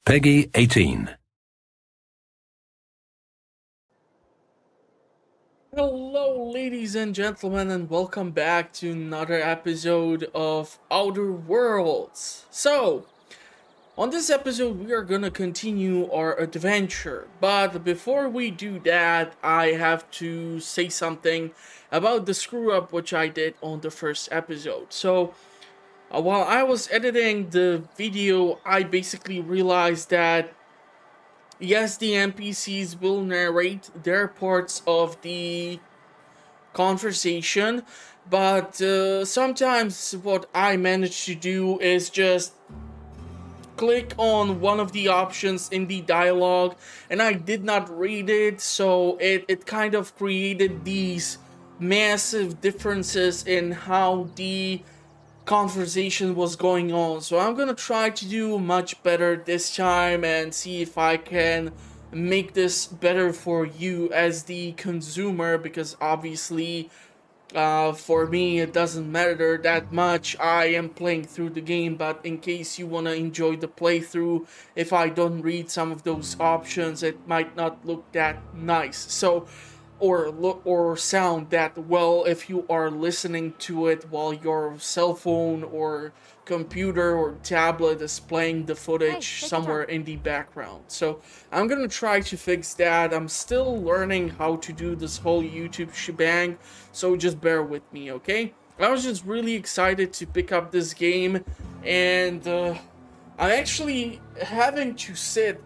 Peggy 18. Hello, ladies and gentlemen, and welcome back to another episode of Outer Worlds. On this episode, we are gonna continue our adventure, but before we do that, I have to say something about the screw up which I did on the first episode. While I was editing the video, I basically realized that yes, the NPCs will narrate their parts of the conversation, but sometimes what I manage to do is just click on one of the options in the dialogue and I did not read it, so it kind of created these massive differences in how the conversation was going on. So I'm gonna try to do much better this time and see if I can make this better for you as the consumer, because obviously for me it doesn't matter that much. I am playing through the game, but in case you want to enjoy the playthrough, if I don't read some of those options, it might not look that nice. Or look or sound that well if you are listening to it while your cell phone or computer or tablet is playing the Hey, footage take your somewhere time. in the background. So I'm gonna try to fix that. I'm still learning how to do this whole YouTube shebang, so just bear with me, okay? I was just really excited to pick up this game, and I'm actually having to sit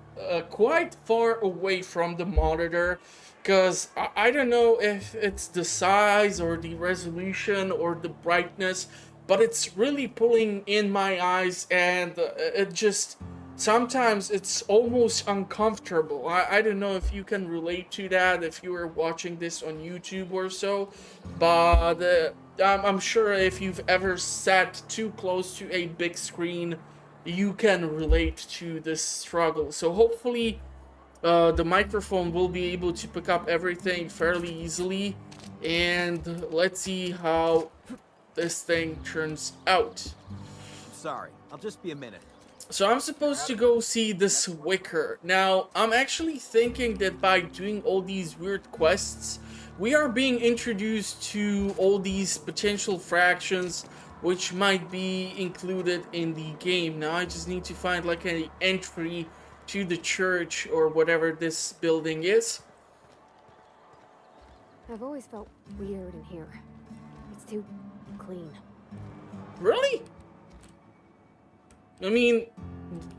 quite far away from the monitor because I don't know if it's the size or the resolution or the brightness, but it's really pulling in my eyes, and it just sometimes it's almost uncomfortable. I don't know if you can relate to that if you are watching this on YouTube or so, but I'm sure if you've ever sat too close to a big screen, you can relate to this struggle. So hopefully the microphone will be able to pick up everything fairly easily, and let's see how this thing turns out. Sorry, I'll just be a minute. So I'm supposed to go see this Wicker. Now, I'm actually thinking that by doing all these weird quests, we are being introduced to all these potential fractions which might be included in the game. Now I just need to find like an entry to the church or whatever this building is. I've always felt weird in here. It's too clean. Really? I mean,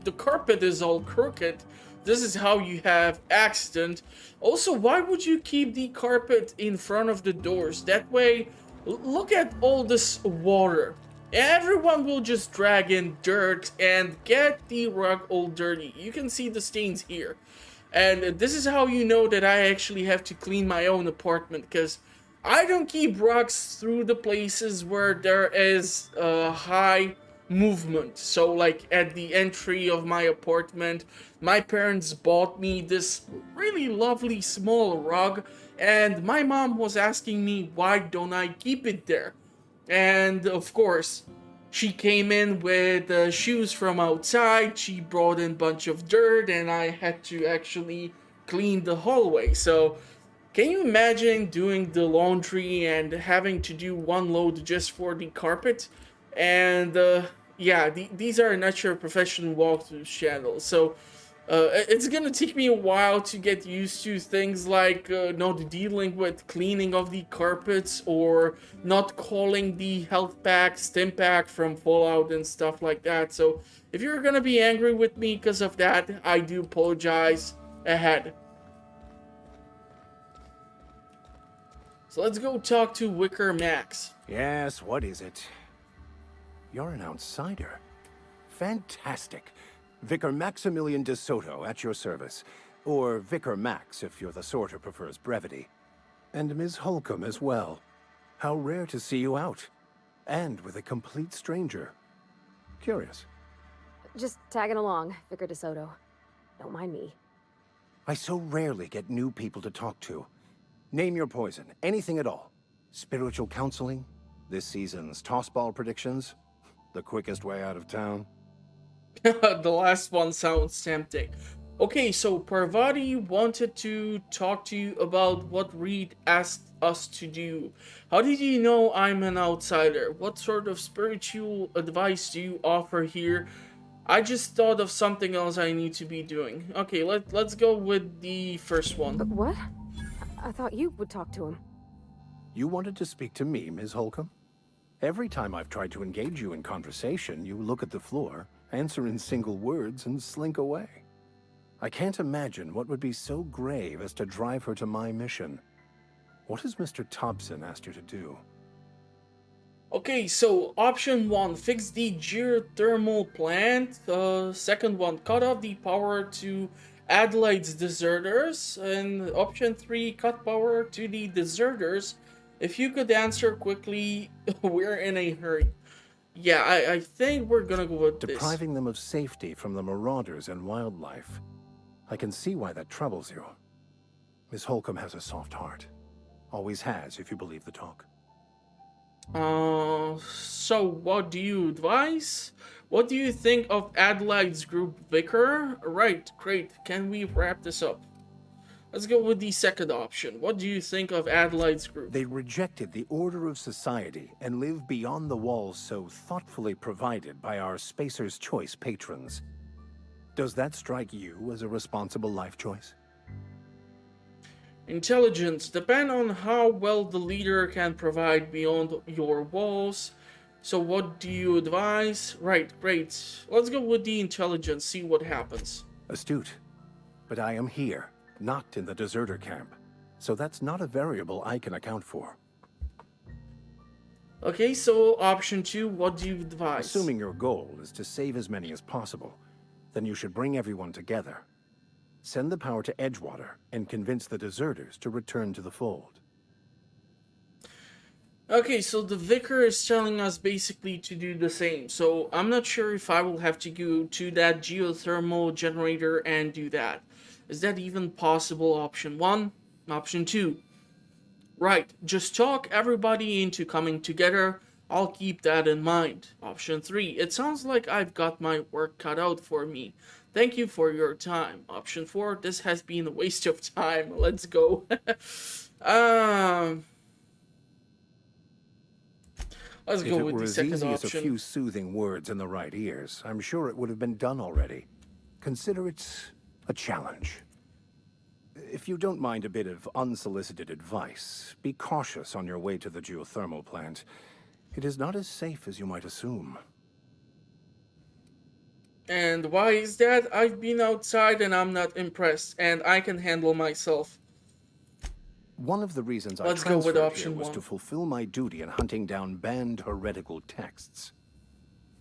the carpet is all crooked. This is how you have accident. Also, why would you keep the carpet in front of the doors? That way, look at all this water. Everyone will just drag in dirt and get the rug all dirty. You can see the stains here. And this is how you know that I actually have to clean my own apartment, because I don't keep rugs through the places where there is high movement. So like at the entry of my apartment, my parents bought me this really lovely small rug, and my mom was asking me why don't I keep it there. And of course, she came in with shoes from outside. She brought in a bunch of dirt, and I had to actually clean the hallway. So can you imagine doing the laundry and having to do one load just for the carpet? And yeah, these are not your professional walkthrough channels. So it's gonna take me a while to get used to things like not dealing with cleaning of the carpets or not calling the health pack, stim pack from Fallout and stuff like that. So if you're gonna be angry with me because of that, I do apologize ahead. So let's go talk to Wicker Max. Yes, what is it? You're an outsider. Fantastic. Vicar Maximilian de Soto at your service. Or Vicar Max if you're the sort who prefers brevity. And Ms. Holcomb as well. How rare to see you out. And with a complete stranger. Curious. Just tagging along, Vicar DeSoto. Don't mind me. I so rarely get new people to talk to. Name your poison, anything at all. Spiritual counseling? This season's tossball predictions? The quickest way out of town? The last one sounds tempting. Okay, so Parvati wanted to talk to you about what Reed asked us to do. How did you know I'm an outsider? What sort of spiritual advice do you offer here? I just thought of something else I need to be doing. Okay, let's go with the first one. What? I thought you would talk to him. You wanted to speak to me, Ms. Holcomb? Every time I've tried to engage you in conversation, you look at the floor, answer in single words, and slink away. I can't imagine what would be so grave as to drive her to my mission. What has Mr. Thompson asked you to do? Okay, so option 1, fix the geothermal plant. Second one, cut off the power to Adelaide's deserters. And option 3, cut power to the deserters. If you could answer quickly, we're in a hurry. Yeah, I think we're gonna go with this. Depriving them of safety from the marauders and wildlife. I can see why that troubles you. Miss Holcomb has a soft heart. Always has, if you believe the talk. So what do you advise? What do you think of Adelaide's group vicar? Right, great. Can we wrap this up? Let's go with the second option. What do you think of Adelaide's group? They rejected the order of society and live beyond the walls so thoughtfully provided by our Spacer's Choice patrons. Does that strike you as a responsible life choice? Intelligence depend on how well the leader can provide beyond your walls. So what do you advise? Right, great. Let's go with the intelligence, see what happens. Astute. But I am here, not in the deserter camp. So that's not a variable I can account for. Okay, so option 2, what do you advise? Assuming your goal is to save as many as possible, then you should bring everyone together. Send the power to Edgewater and convince the deserters to return to the fold. Okay, so the vicar is telling us basically to do the same. So I'm not sure if I will have to go to that geothermal generator and do that. Is that even possible? Option 1. Option 2. Right, just talk everybody into coming together. I'll keep that in mind. Option 3. It sounds like I've got my work cut out for me. Thank you for your time. Option 4. This has been a waste of time. Let's go. Let's go with the second If it were as easy as a option. few soothing words in the right ears, I'm sure it would have been done already. Consider it a challenge. If you don't mind a bit of unsolicited advice, be cautious on your way to the geothermal plant. It is not as safe as you might assume. And why is that? I've been outside and I'm not impressed, and I can handle myself. One of the reasons I Let's go with transferred here option was 1. to fulfill my duty in hunting down banned heretical texts.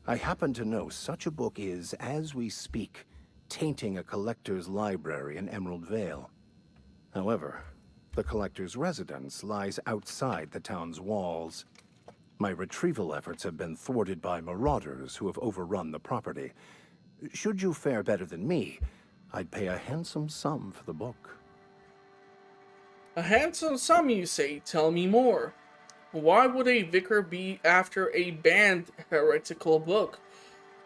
I happen to know such a book is, as we speak, tainting a collector's library in Emerald Vale. However, the collector's residence lies outside the town's walls. My retrieval efforts have been thwarted by marauders who have overrun the property. Should you fare better than me, I'd pay a handsome sum for the book. A handsome sum, you say? Tell me more. Why would a vicar be after a banned heretical book?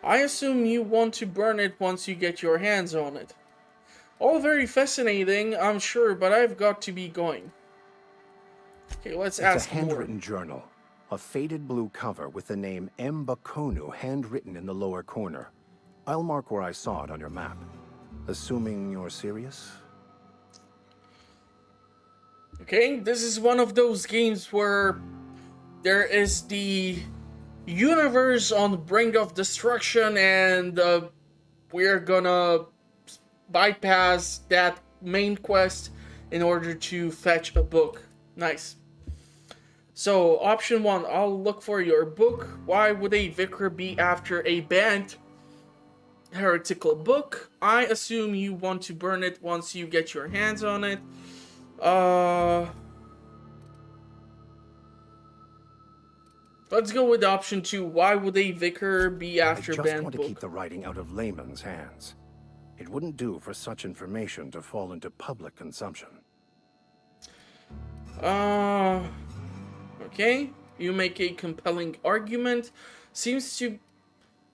I assume you want to burn it once you get your hands on it. All very fascinating, I'm sure, but I've got to be going. Okay, let's ask It's a more. handwritten journal. A faded blue cover with the name Mbakonu handwritten in the lower corner. I'll mark where I saw it on your map. Assuming you're serious? Okay, this is one of those games where there is the universe on the brink of destruction and we're gonna bypass that main quest in order to fetch a book. Nice. So, option 1, I'll look for your book. Why would a vicar be after a banned heretical book? I assume you want to burn it once you get your hands on it. Let's go with option 2. Why would a vicar be after I just banned want to book? keep the writing out of layman's hands. It wouldn't do for such information to fall into public consumption. Okay. You make a compelling argument. Seems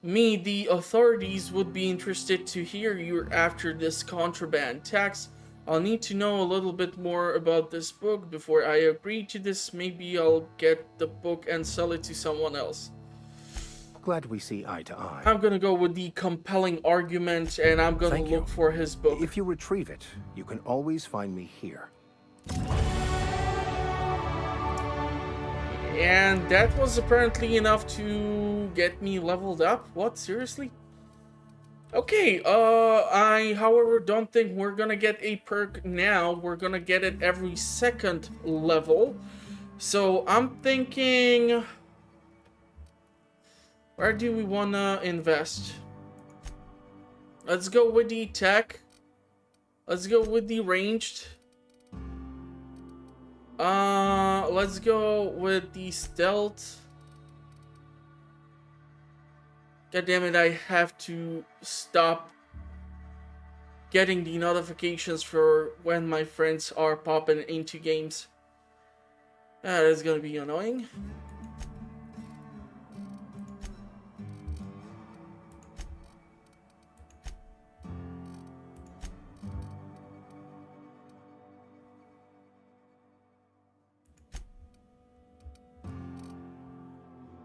me, the authorities would be interested to hear you're after this contraband tax. I'll need to know a little bit more about this book before I agree to this. Maybe I'll get the book and sell it to someone else. Glad we see eye to eye. I'm gonna go with the compelling argument, and I'm gonna Thank you. look for his book. If you retrieve it, you can always find me here. And that was apparently enough to get me leveled up. What? Seriously? Okay, I, however, don't think we're gonna get a perk now. We're gonna get it every second level. So I'm thinking... where do we wanna invest? Let's go with the tech. Let's go with the ranged. Let's go with the stealth. God damn it, I have to stop getting the notifications for when my friends are popping into games. That is gonna be annoying.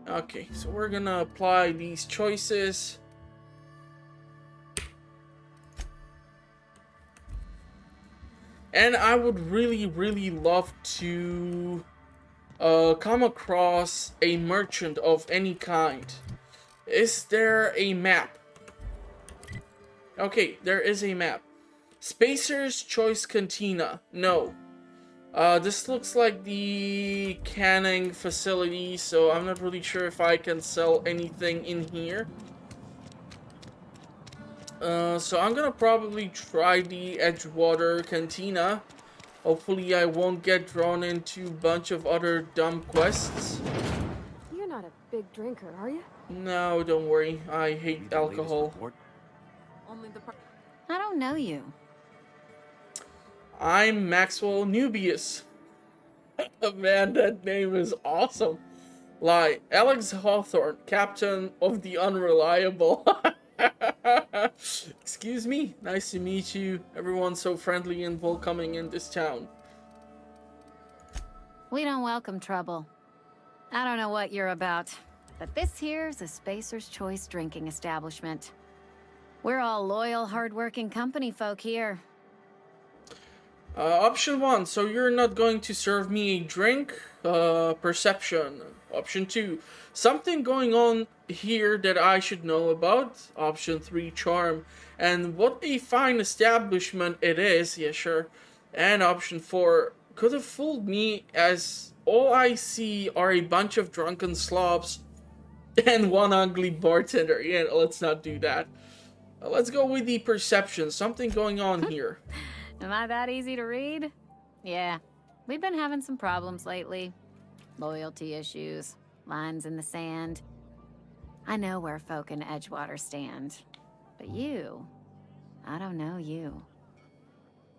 Okay, so we're gonna apply these choices. And I would really love to come across a merchant of any kind. Is there a map? Okay, there is a map. Spacer's Choice Cantina. No. This looks like the canning facility, so I'm not really sure if I can sell anything in here. So I'm gonna probably try the Edgewater Cantina. Hopefully I won't get drawn into a bunch of other dumb quests. You're not a big drinker, are you? No, don't worry. I hate alcohol. Only the I don't know you. I'm Maxwell Nubius. Man, that name is awesome. Like, Alex Hawthorne, Captain of the Unreliable. Excuse me, nice to meet you. Everyone's so friendly and welcoming in this town. We don't welcome trouble. I don't know what you're about, but this here's a Spacer's Choice drinking establishment. We're all loyal, hard-working company folk here. Option 1, so you're not going to serve me a drink? Perception. Option 2, something going on here that I should know about? Option 3, charm. And what a fine establishment it is, yeah sure. And option 4, could have fooled me, as all I see are a bunch of drunken slobs and one ugly bartender. Yeah, let's not do that. Let's go with the perception, something going on here. Am I that easy to read? Yeah, we've been having some problems lately. Loyalty issues, lines in the sand. I know where folk in Edgewater stand. But you, I don't know you.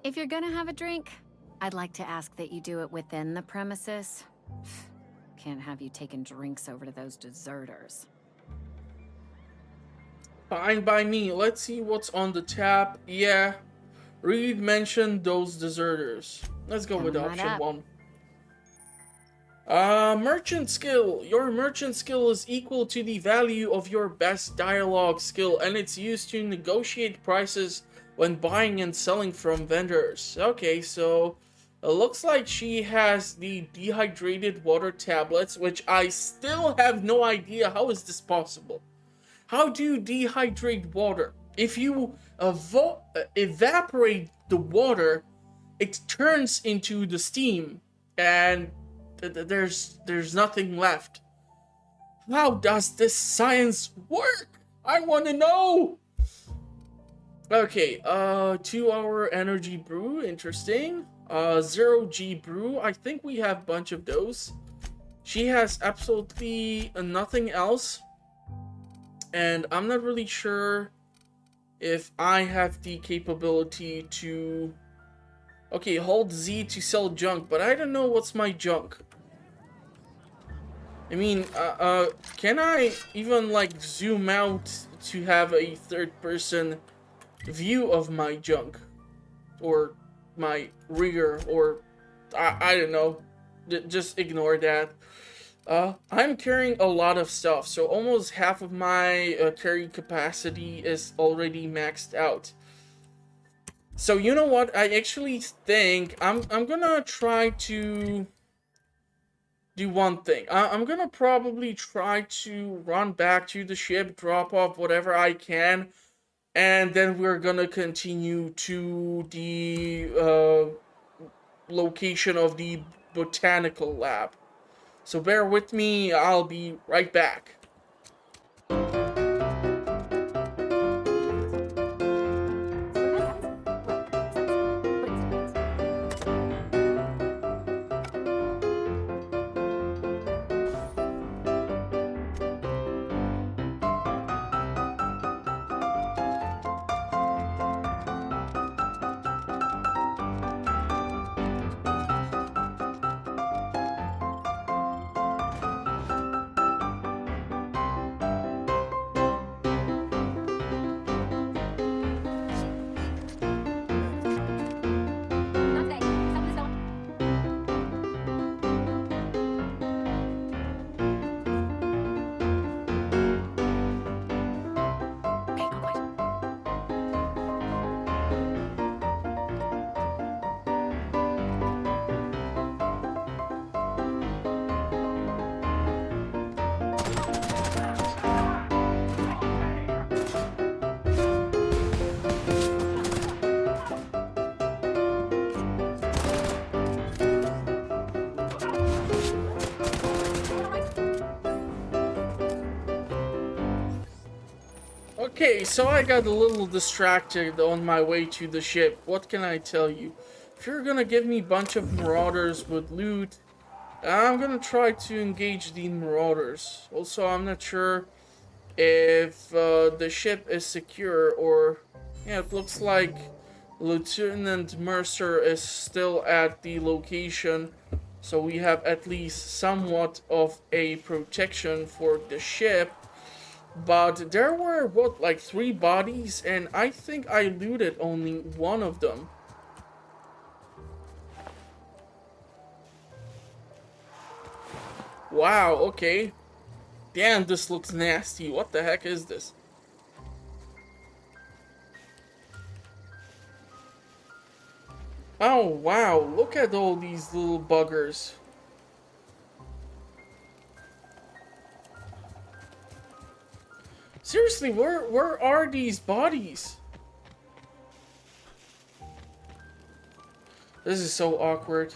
If you're gonna have a drink, I'd like to ask that you do it within the premises. Can't have you taking drinks over to those deserters. Fine by me. Let's see what's on the tap. Yeah. Reed mentioned those deserters. Let's go with Coming right option up. 1. Merchant skill. Your merchant skill is equal to the value of your best dialogue skill, and it's used to negotiate prices when buying and selling from vendors. Okay, so it looks like she has the dehydrated water tablets, which I still have no idea how is this possible. How do you dehydrate water? If you evaporate the water, it turns into the steam, and there's nothing left. How does this science work? I want to know. Okay, 2-hour energy brew, interesting. 0G brew, I think we have a bunch of those. She has absolutely nothing else, and I'm not really sure if I have the capability to... Okay, hold Z to sell junk, but I don't know what's my junk. I mean, can I even like zoom out to have a third-person view of my junk? Or my rear, or I don't know. Just ignore that. I'm carrying a lot of stuff, so almost half of my carry capacity is already maxed out. So you know what? I actually think I'm gonna try to do one thing. I'm gonna probably try to run back to the ship, drop off whatever I can, and then we're gonna continue to the location of the Botanical lab. So bear with me, I'll be right back. Okay, so I got a little distracted on my way to the ship. What can I tell you? If you're gonna give me a bunch of marauders with loot, I'm gonna try to engage the marauders. Also, I'm not sure if the ship is secure or... Yeah, it looks like Lieutenant Mercer is still at the location. So we have at least somewhat of a protection for the ship. But there were, what, like 3 bodies, and I think I looted only one of them. Wow, okay. Damn, this looks nasty. What the heck is this? Oh, wow, look at all these little buggers. Seriously, where are these bodies? This is so awkward.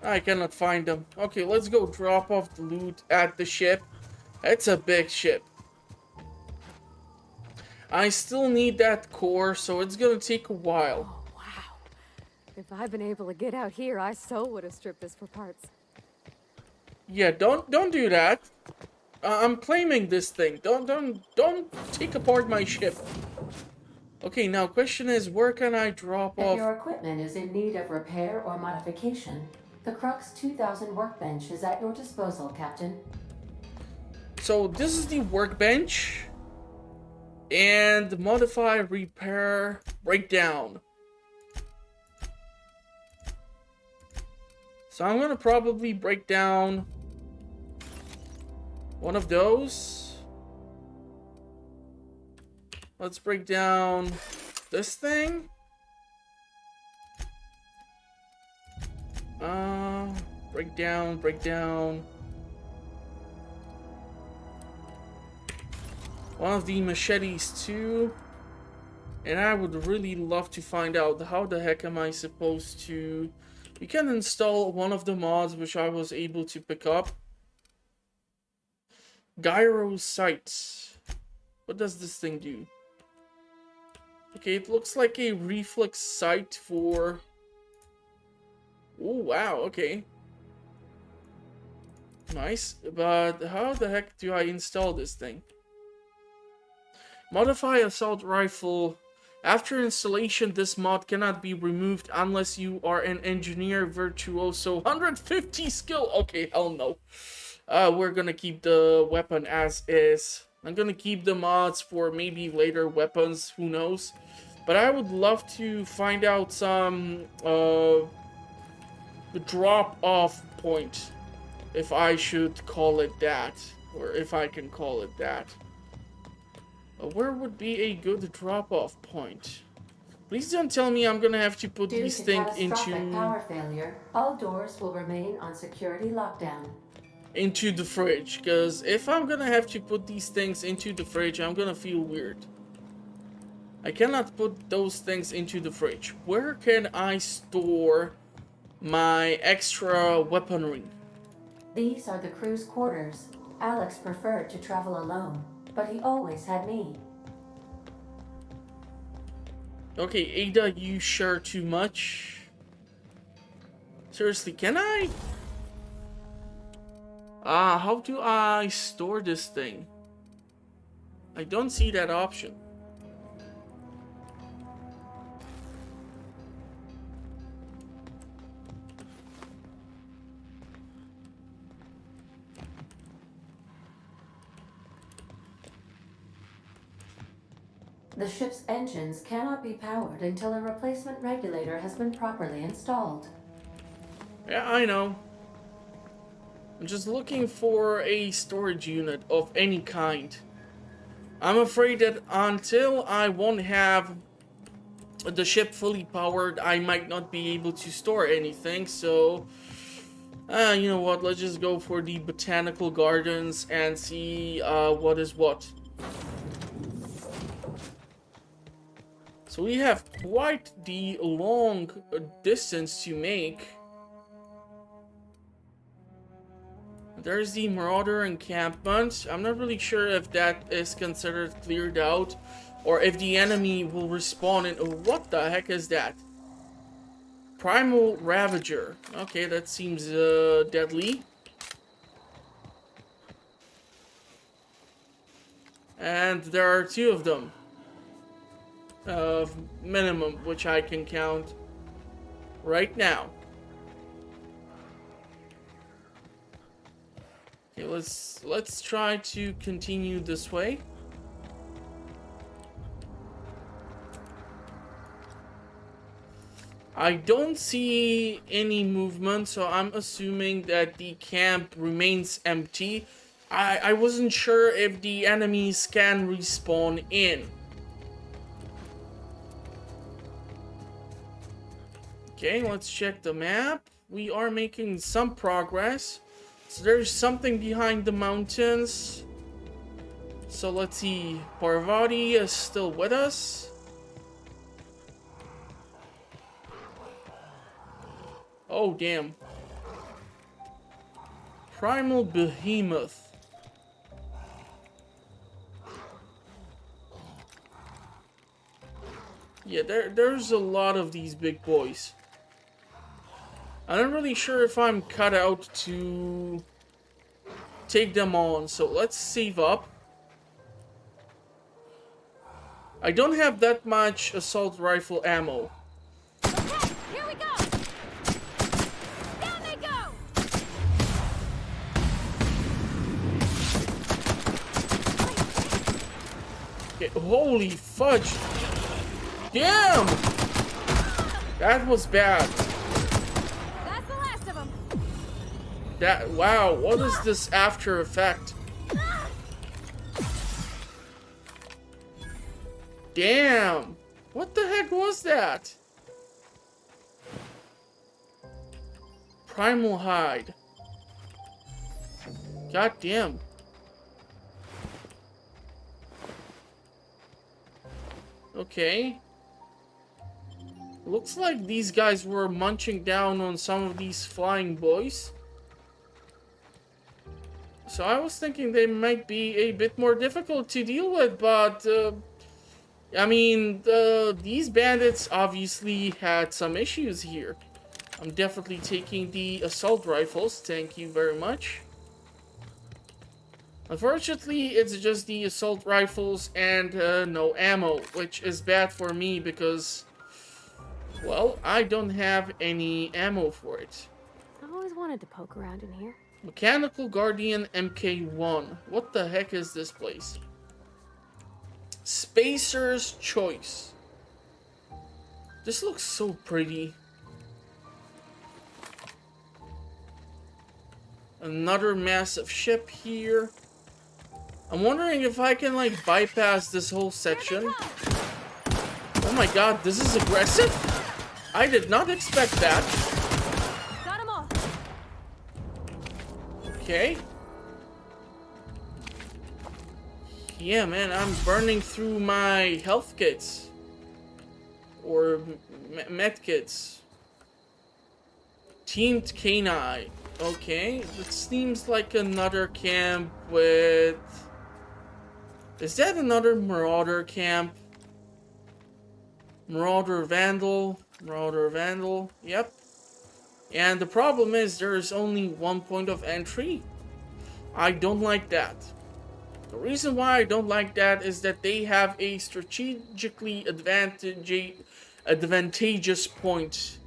I cannot find them. Okay, let's go drop off the loot at the ship. It's a big ship. I still need that core, so it's gonna take a while. Oh, wow. If I'd been able to get out here, I so would have stripped this for parts. Yeah, don't do that. I'm claiming this thing. Don't take apart my ship. Okay, now question is, where can I drop If off? your equipment is in need of repair or modification, the Crux 2000 workbench is at your disposal, Captain. So this is the workbench. And modify, repair, breakdown. So I'm gonna probably break down one of those. Let's break down this thing. Break down. One of the machetes too. And I would really love to find out how the heck am I supposed to... We can install one of the mods which I was able to pick up. Gyro sights. What does this thing do? Okay, it looks like a reflex sight for... Oh, wow, okay. Nice, but how the heck do I install this thing? Modify assault rifle After installation, this mod cannot be removed unless you are an engineer virtuoso. 150 skill. Okay, hell no. We're gonna keep the weapon as is. I'm gonna keep the mods for maybe later weapons, who knows. But I would love to find out some drop-off point, if I should call it that, or if I can call it that. Where would be a good drop-off point? Please don't tell me I'm gonna have to put Due these to things catastrophic power failure, all doors will remain on security lockdown. into the fridge, because if I'm gonna have to put these things into the fridge, I'm gonna feel weird. I cannot put those things into the fridge. Where can I store my extra weaponry? These are the crew's quarters. Alex preferred to travel alone, but he always had me. Okay, Ada, you share too much. Seriously, can I? How do I store this thing? I don't see that option. The ship's engines cannot be powered until a replacement regulator has been properly installed. Yeah, I know. I'm just looking for a storage unit of any kind. I'm afraid that until I won't have the ship fully powered, I might not be able to store anything, so... you know what, let's just go for the Botanical Gardens and see what is what. So we have quite the long distance to make. There's the Marauder encampment. I'm not really sure if that is considered cleared out, or if the enemy will respawn in... what the heck is that? Primal Ravager. Okay, that seems deadly. And there are two of them. Minimum, which I can count right now. Okay, let's try to continue this way. I don't see any movement, so I'm assuming that the camp remains empty. I wasn't sure if the enemies can respawn in. Okay, let's check the map. We are making some progress. So there's something behind the mountains. So let's see. Parvati is still with us. Oh, damn. Primal Behemoth. Yeah, there's a lot of these big boys. I'm not really sure if I'm cut out to take them on, so let's save up. I don't have that much assault rifle ammo. Okay, here we go! Down they go! Okay, holy fudge. Damn! That was bad. That's the last of them. That, wow, what is this after effect? Damn! What the heck was that? Primal Hide. God damn. Okay. Looks like these guys were munching down on some of these flying boys. So I was thinking they might be a bit more difficult to deal with, but... I mean, these bandits obviously had some issues here. I'm definitely taking the assault rifles, thank you very much. Unfortunately, it's just the assault rifles and no ammo, which is bad for me because, well, I don't have any ammo for it. I always wanted to poke around in here. Mechanical Guardian MK1. What the heck is this place? Spacer's Choice. This looks so pretty. Another massive ship here. I'm wondering if I can like bypass this whole section. Oh my god, this is aggressive? I did not expect that. Got 'em all. Okay. Yeah, man, I'm burning through my health kits. Or med kits. Teamed canine. Okay, that seems like another camp with... Is that another Marauder camp? Marauder Vandal. Marauder Vandal. Yep. And the problem is there's only one point of entry. I don't like that. The reason why I don't like that is that they have a strategically advantageous point.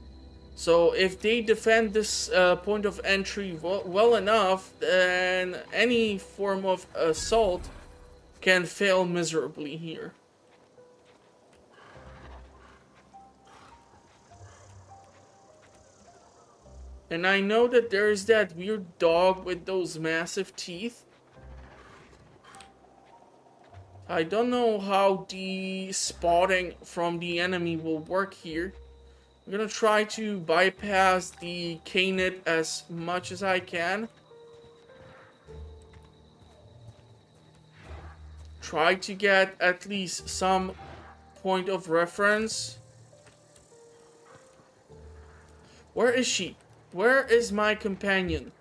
So if they defend this point of entry well enough, then any form of assault can fail miserably here. And I know that there's that weird dog with those massive teeth. I don't know how the spotting from the enemy will work here. I'm gonna try to bypass the K-net as much as I can. Try to get at least some point of reference. Where is she? Where is my companion?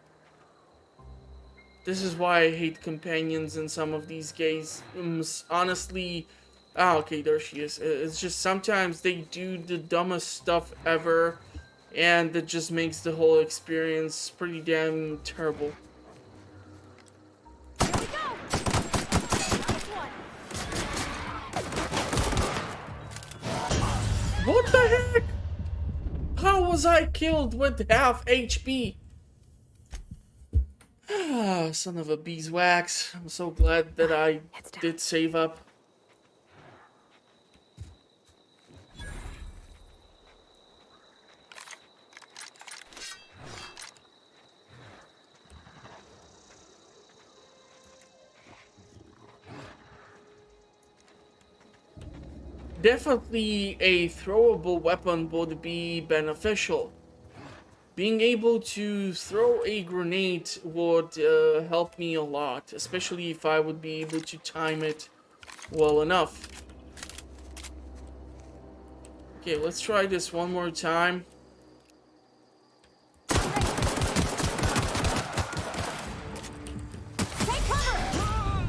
This is why I hate companions in some of these games. Honestly, okay, there she is. It's just sometimes they do the dumbest stuff ever, and that just makes the whole experience pretty damn terrible. Here we go. Nice one. What the heck? How was I killed with half HP? Ah, son of a beeswax. I'm so glad that I did save up. Definitely a throwable weapon would be beneficial. Being able to throw a grenade would help me a lot, especially if I would be able to time it well enough. Okay, let's try this one more time. Take cover.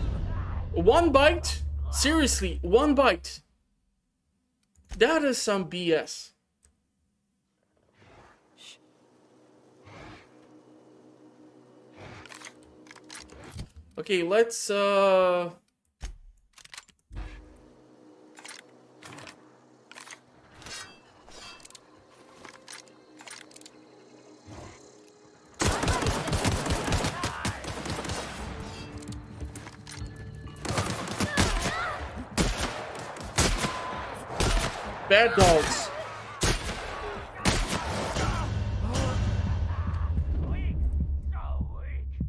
One bite? Seriously, one bite. That is some BS. Okay, let's bad dogs.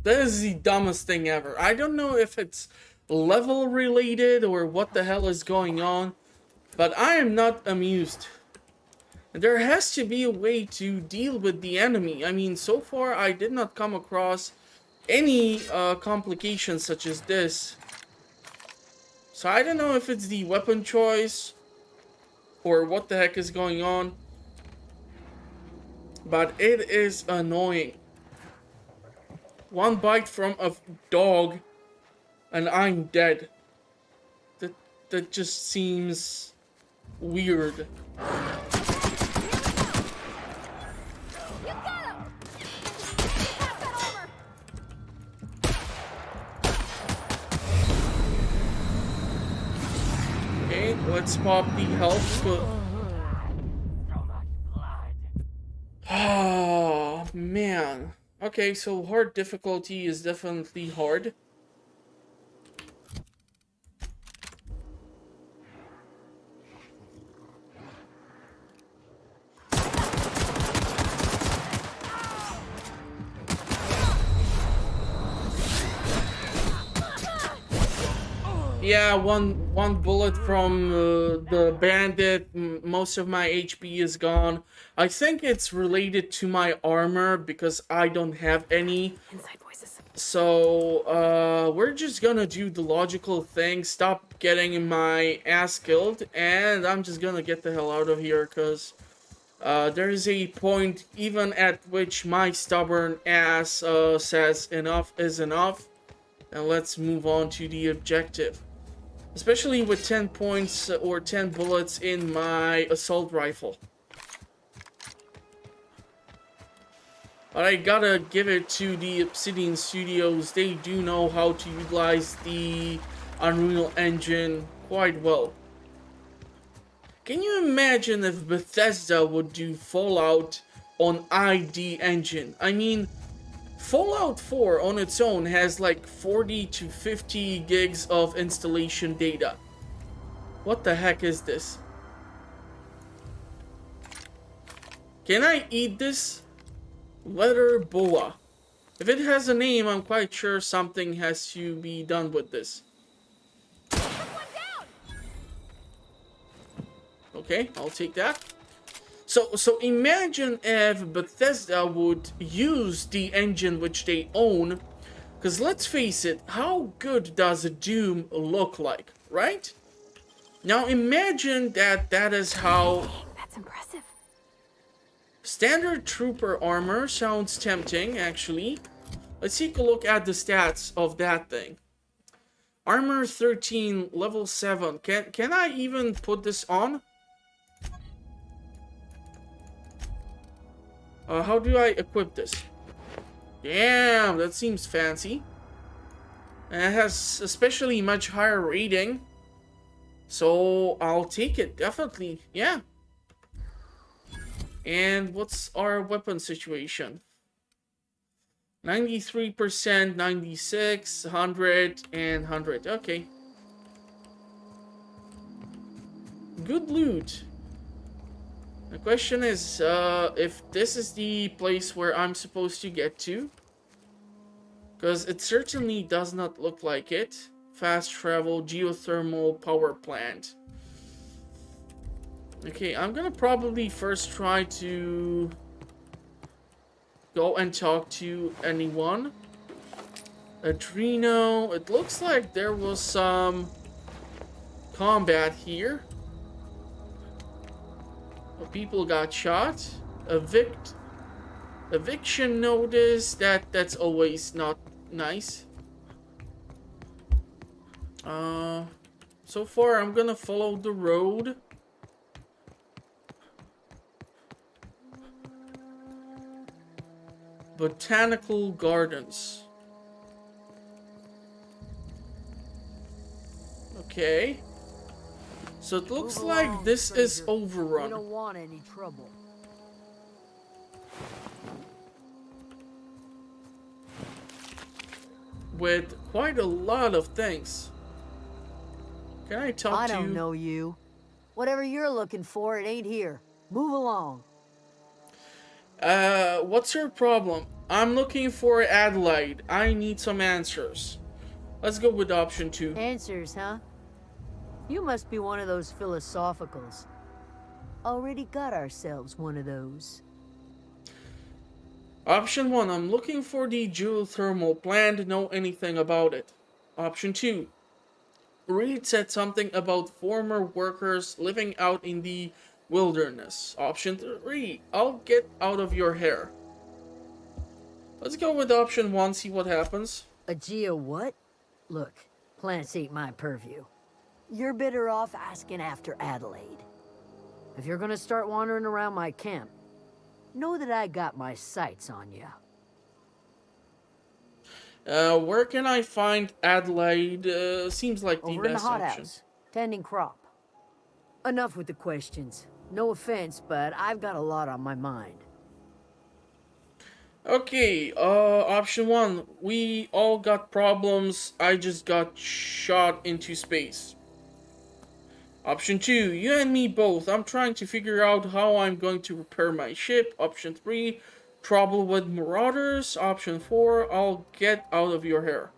That is the dumbest thing ever. I don't know if it's level related or what the hell is going on, but I am not amused. There has to be a way to deal with the enemy. I mean, so far I did not come across any complications such as this. So I don't know if it's the weapon choice or what the heck is going on, but it is annoying. One bite from a dog and I'm dead. That just seems weird. You got him. Pass that over. Okay, let's pop the health. Oh, man. Okay, so hard difficulty is definitely hard. Yeah, one bullet from the bandit. Most of my HP is gone. I think it's related to my armor because I don't have any. Inside voices. So we're just gonna do the logical thing. Stop getting my ass killed, and I'm just gonna get the hell out of here because there is a point even at which my stubborn ass says enough is enough, and let's move on to the objective. Especially with 10 points or 10 bullets in my assault rifle. But I gotta give it to the Obsidian Studios. They do know how to utilize the Unreal Engine quite well. Can you imagine if Bethesda would do Fallout on ID Engine? I mean, Fallout 4 on its own has like 40 to 50 gigs of installation data. What the heck is this? Can I eat this? Leather boa. If it has a name, I'm quite sure something has to be done with this. Okay, I'll take that. So imagine if Bethesda would use the engine which they own, because let's face it, how good does a Doom look like, right? Now imagine that is how... That's impressive. Standard trooper armor sounds tempting, actually. Let's take a look at the stats of that thing. Armor 13, level 7. Can I even put this on? How do I equip this? Damn, that seems fancy. And it has especially much higher rating. So I'll take it, definitely. Yeah. And what's our weapon situation? 93%, 96, 100, and 100. Okay. Good loot. The question is, if this is the place where I'm supposed to get to. Because it certainly does not look like it. Fast travel, geothermal power plant. Okay, I'm gonna probably first try to go and talk to anyone. Adreno. It looks like there was some combat here. People got shot. Eviction notice. That's always not nice. So far I'm gonna follow the road. Botanical Gardens. Okay. So it looks like this is overrun. We don't want any trouble. With quite a lot of things. Can I talk I to you? don't know you. Whatever you're looking for, it ain't here. Move along. What's your problem? I'm looking for Adelaide. I need some answers. Let's go with option 2. Answers, huh? You must be one of those philosophicals. Already got ourselves one of those. Option 1, I'm looking for the geothermal plant, know anything about it. Option 2, Reed said something about former workers living out in the wilderness. Option 3, I'll get out of your hair. Let's go with option 1, see what happens. A geo what? Look, plants ain't my purview. You're better off asking after Adelaide. If you're gonna start wandering around my camp, know that I got my sights on you. Where can I find Adelaide? Seems like the Over in the best option. hothouse, tending crop. Enough with the questions. No offense, but I've got a lot on my mind. Okay, option 1. We all got problems. I just got shot into space. Option 2. You and me both. I'm trying to figure out how I'm going to repair my ship. Option 3. Trouble with marauders. Option 4. I'll get out of your hair.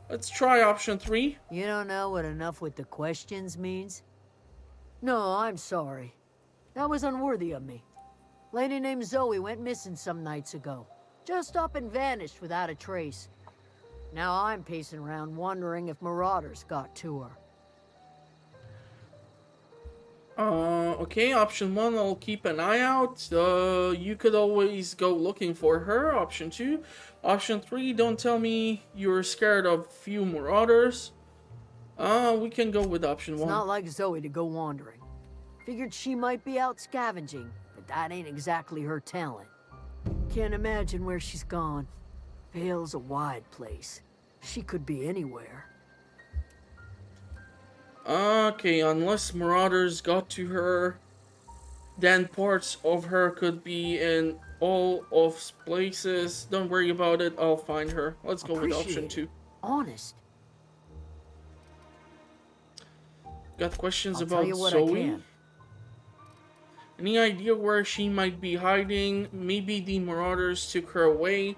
Let's try option 3. You don't know what enough with the questions means? No, I'm sorry. That was unworthy of me. Lady named Zoe went missing some nights ago. Just up and vanished without a trace. Now I'm pacing around wondering if marauders got to her. Okay, option 1, I'll keep an eye out. You could always go looking for her. Option 2. Option 3, don't tell me you're scared of few marauders. We can go with option 1. It's not like Zoe to go wandering. Figured she might be out scavenging, but that ain't exactly her talent. Can't imagine where she's gone. Vale's a wide place. She could be anywhere. Okay, unless marauders got to her, then parts of her could be in all of places. Don't worry about it, I'll find her. Let's go with option 2. Honest. Got questions I'll about tell you what Zoe? I can. Any idea where she might be hiding? Maybe the marauders took her away.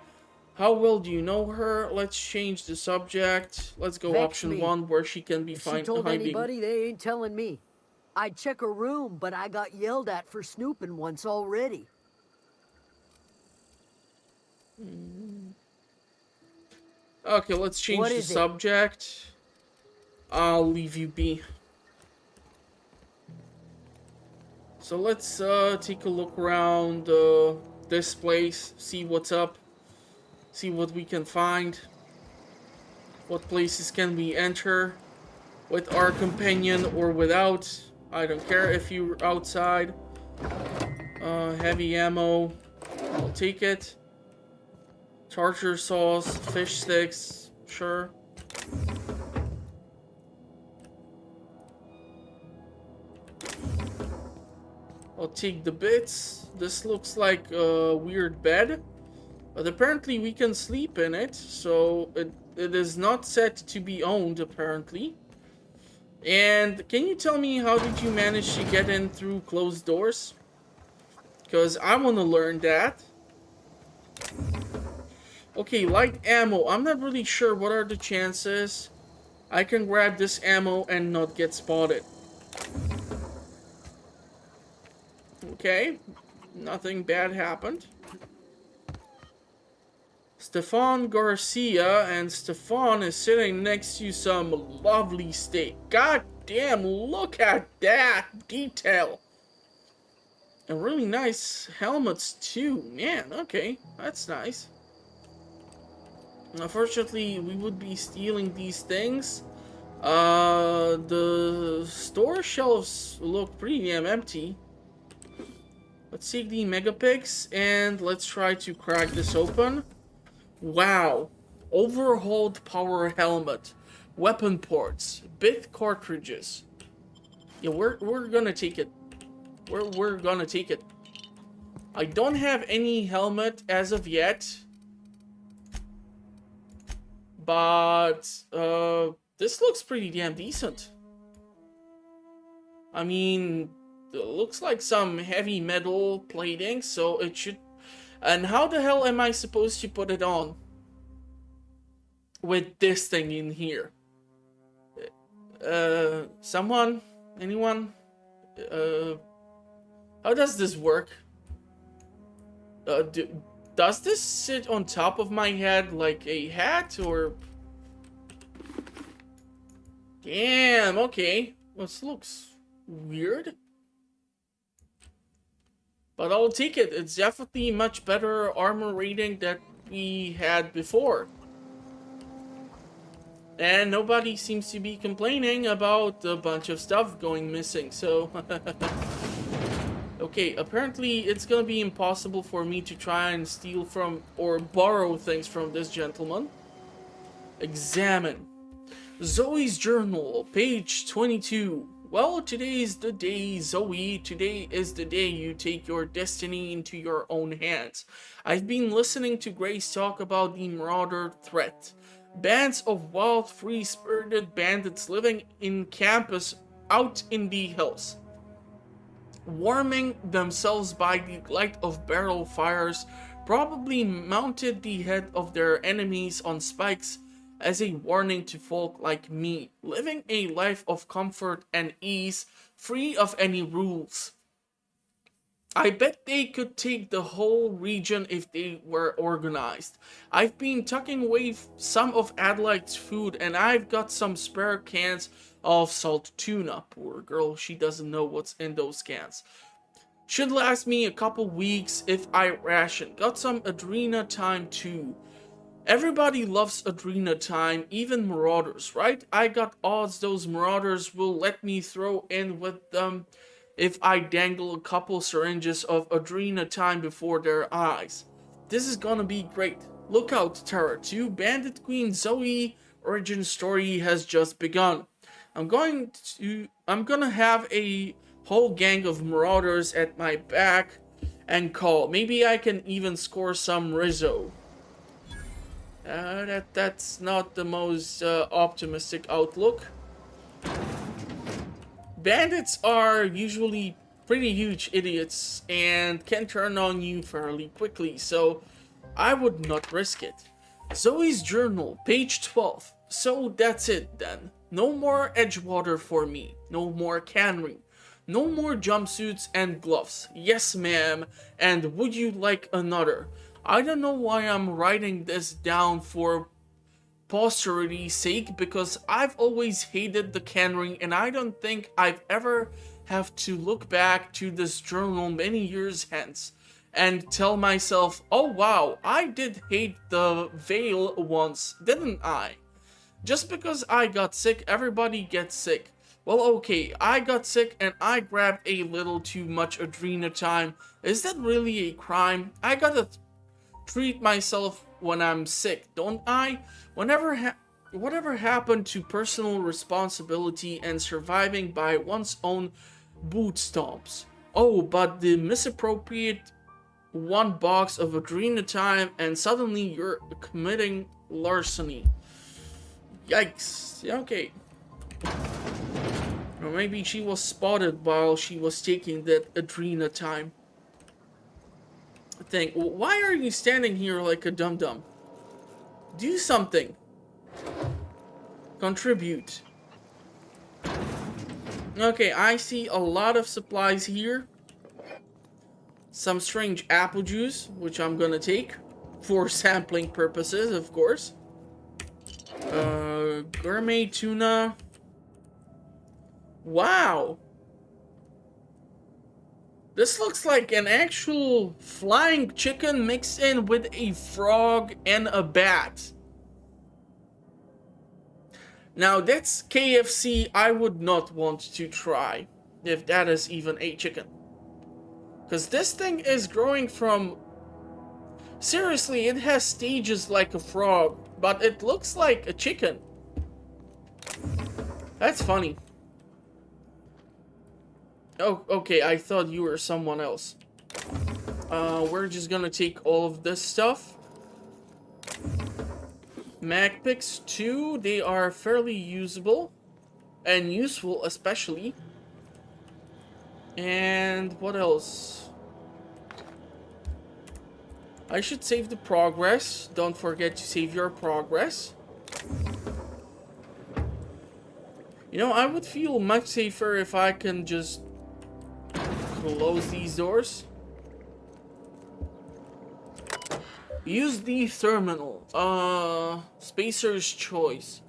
How well do you know her? Let's change the subject. Let's go Vex option me. 1, where she can be If she told hiding. anybody, they ain't telling me. I'd check her room, but I got yelled at for snooping once already. Okay, let's change What the is it? subject. I'll leave you be. So let's take a look around this place, see what's up, see what we can find. What places can we enter with our companion or without? I don't care if you're outside. Heavy ammo, I'll take it. Tartar sauce, fish sticks, sure. I'll take the bits. This looks like a weird bed, but apparently we can sleep in it, so it is not set to be owned, apparently. And can you tell me, how did you manage to get in through closed doors? Because I want to learn that. Okay, light ammo. I'm not really sure what are the chances I can grab this ammo and not get spotted. Okay, nothing bad happened. Stefan Garcia, and Stefan is sitting next to some lovely steak. God damn, look at that detail. And really nice helmets too. Man, okay, that's nice. Unfortunately, we would be stealing these things. The store shelves look pretty damn empty. Let's take the megapix and let's try to crack this open. Wow. Overhauled power helmet. Weapon ports. Bit cartridges. Yeah, we're gonna take it. We're gonna take it. I don't have any helmet as of yet. But this looks pretty damn decent. I mean, it looks like some heavy metal plating, so it should... And how the hell am I supposed to put it on with this thing in here? Someone? Anyone? How does this work? Does this sit on top of my head like a hat, or... Damn, okay. This looks weird. But I'll take it. It's definitely much better armor rating that we had before. And nobody seems to be complaining about a bunch of stuff going missing, so... Okay, apparently it's gonna be impossible for me to try and steal from or borrow things from this gentleman. Examine. Zoe's journal, page 22. Well, today is the day, Zoe. Today is the day you take your destiny into your own hands. I've been listening to Grace talk about the Marauder threat. Bands of wild, free-spirited bandits living in campus out in the hills, warming themselves by the light of barrel fires, probably mounted the head of their enemies on spikes as a warning to folk like me, living a life of comfort and ease, free of any rules. I bet they could take the whole region if they were organized. I've been tucking away some of Adelaide's food, and I've got some spare cans of salt tuna. Poor girl, she doesn't know what's in those cans. Should last me a couple weeks if I ration. Got some Adrena time too. Everybody loves Adrena time, even Marauders, right? I got odds those Marauders will let me throw in with them if I dangle a couple syringes of Adrena time before their eyes. This is gonna be great. Look out, Terra 2. Bandit Queen Zoe origin story has just begun. I'm gonna have a whole gang of Marauders at my back and call. Maybe I can even score some Rizzo. That's not the most optimistic outlook. Bandits are usually pretty huge idiots and can turn on you fairly quickly, so I would not risk it. Zoe's journal, page 12. So that's it then. No more Edgewater for me. No more cannery. No more jumpsuits and gloves. Yes, ma'am. And would you like another? I don't know why I'm writing this down for posterity's sake, because I've always hated the cannery, and I don't think I've ever have to look back to this journal many years hence and tell myself, oh wow, I did hate the veil once, didn't I? Just because I got sick, everybody gets sick. Well, okay, I got sick and I grabbed a little too much Adrena time. Is that really a crime? I gotta treat myself when I'm sick, don't I? Whatever happened to personal responsibility and surviving by one's own boot stomps? Oh, but the misappropriate one box of Adrena time and suddenly you're committing larceny. Yikes. Okay. Or maybe she was spotted while she was taking that Adrena time. Think, why are you standing here like a dum-dum? Do something. Contribute. Okay, I see a lot of supplies here. Some strange apple juice, which I'm gonna take for sampling purposes, of course. Gourmet tuna. Wow. This looks like an actual flying chicken mixed in with a frog and a bat. Now that's KFC I would not want to try, if that is even a chicken. Because this thing is growing from... Seriously, it has stages like a frog, but it looks like a chicken. That's funny. Oh, okay, I thought you were someone else. We're just gonna take all of this stuff. Mag picks 2, they are fairly usable. And useful, especially. And what else? I should save the progress. Don't forget to save your progress. You know, I would feel much safer if I can just close these doors. Use the terminal. Spacer's choice.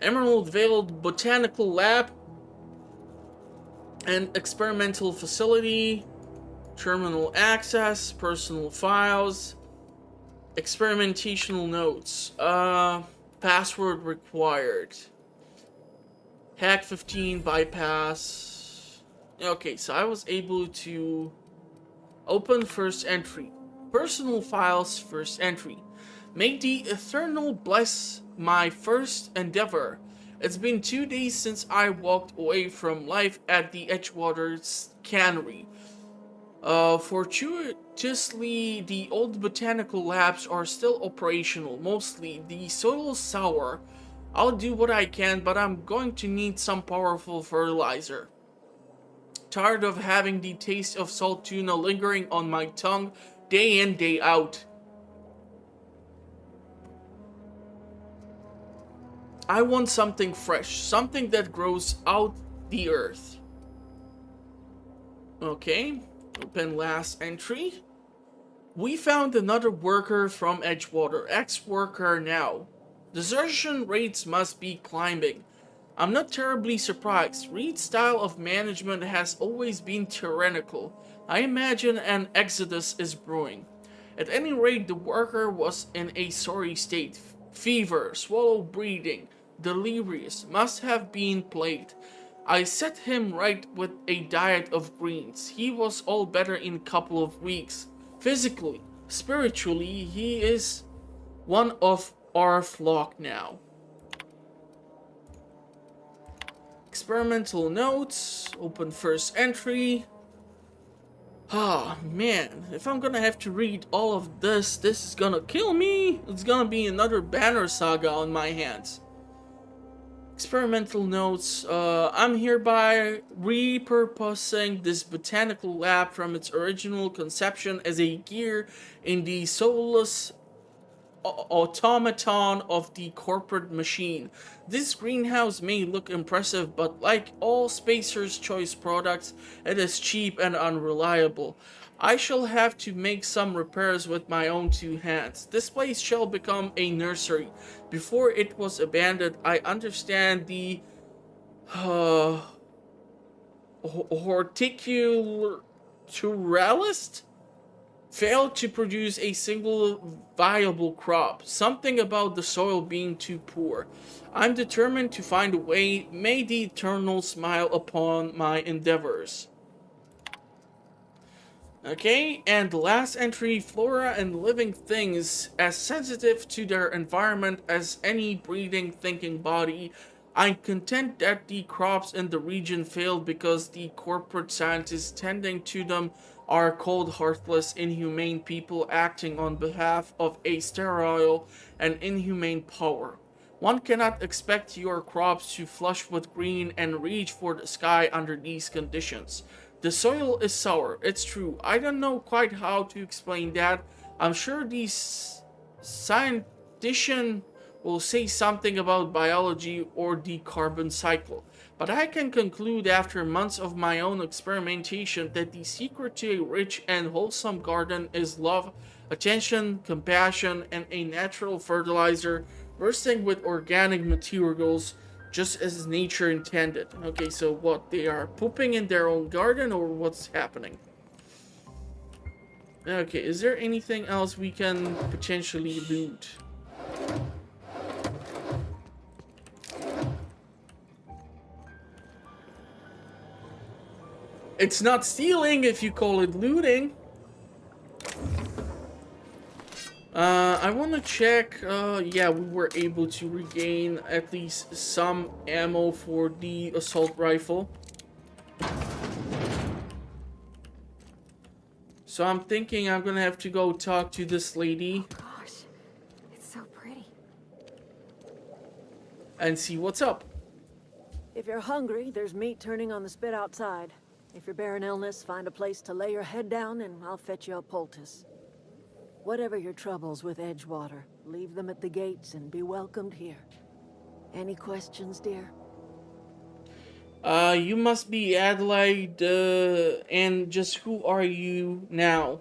Emerald Veiled Botanical Lab. And experimental facility. Terminal access. Personal files. Experimentational notes. Password required. Hack 15 bypass. Okay, so I was able to open first entry. Personal files first entry. May the Eternal bless my first endeavor. It's been 2 days since I walked away from life at the Edgewater cannery. Fortuitously, the old botanical labs are still operational. Mostly, the soil is sour. I'll do what I can, but I'm going to need some powerful fertilizer. Tired of having the taste of salt tuna lingering on my tongue day in, day out. I want something fresh, something that grows out the earth. Okay, open last entry. We found another worker from Edgewater, ex-worker now. Desertion rates must be climbing. I'm not terribly surprised. Reed's style of management has always been tyrannical. I imagine an exodus is brewing. At any rate, the worker was in a sorry state. Fever, swallow breathing, delirious, must have been plagued. I set him right with a diet of greens. He was all better in a couple of weeks. Physically, spiritually, he is one of our flock now. Experimental notes, open first entry. Ah, man, if I'm gonna have to read all of this, this is gonna kill me. It's gonna be another banner saga on my hands. Experimental notes, I'm hereby repurposing this botanical lab from its original conception as a gear in the soulless automaton of the corporate machine. This greenhouse may look impressive, but like all Spacer's Choice products, it is cheap and unreliable. I shall have to make some repairs with my own two hands. This place shall become a nursery. Before it was abandoned, I understand the horticulturalist failed to produce a single viable crop. Something about the soil being too poor. I'm determined to find a way. May the Eternal smile upon my endeavors. Okay, and the last entry, flora and living things as sensitive to their environment as any breathing, thinking body. I'm content that the crops in the region failed because the corporate scientists tending to them are cold, heartless, inhumane people acting on behalf of a sterile and inhumane power. One cannot expect your crops to flush with green and reach for the sky under these conditions. The soil is sour, it's true. I don't know quite how to explain that. I'm sure these scienticians will say something about biology or the carbon cycle. But I can conclude after months of my own experimentation that the secret to a rich and wholesome garden is love, attention, compassion, and a natural fertilizer bursting with organic materials just as nature intended. Okay, so what? They are pooping in their own garden, or what's happening? Okay, is there anything else we can potentially loot? It's not stealing if you call it looting. I want to check. Yeah, we were able to regain at least some ammo for the assault rifle. So I'm thinking I'm gonna have to go talk to this lady. Oh gosh, it's so pretty. And see what's up. If you're hungry, there's meat turning on the spit outside. If you're bearing illness, find a place to lay your head down and I'll fetch you a poultice. Whatever your troubles with Edgewater, leave them at the gates and be welcomed here. Any questions, dear? You must be Adelaide, and just who are you now?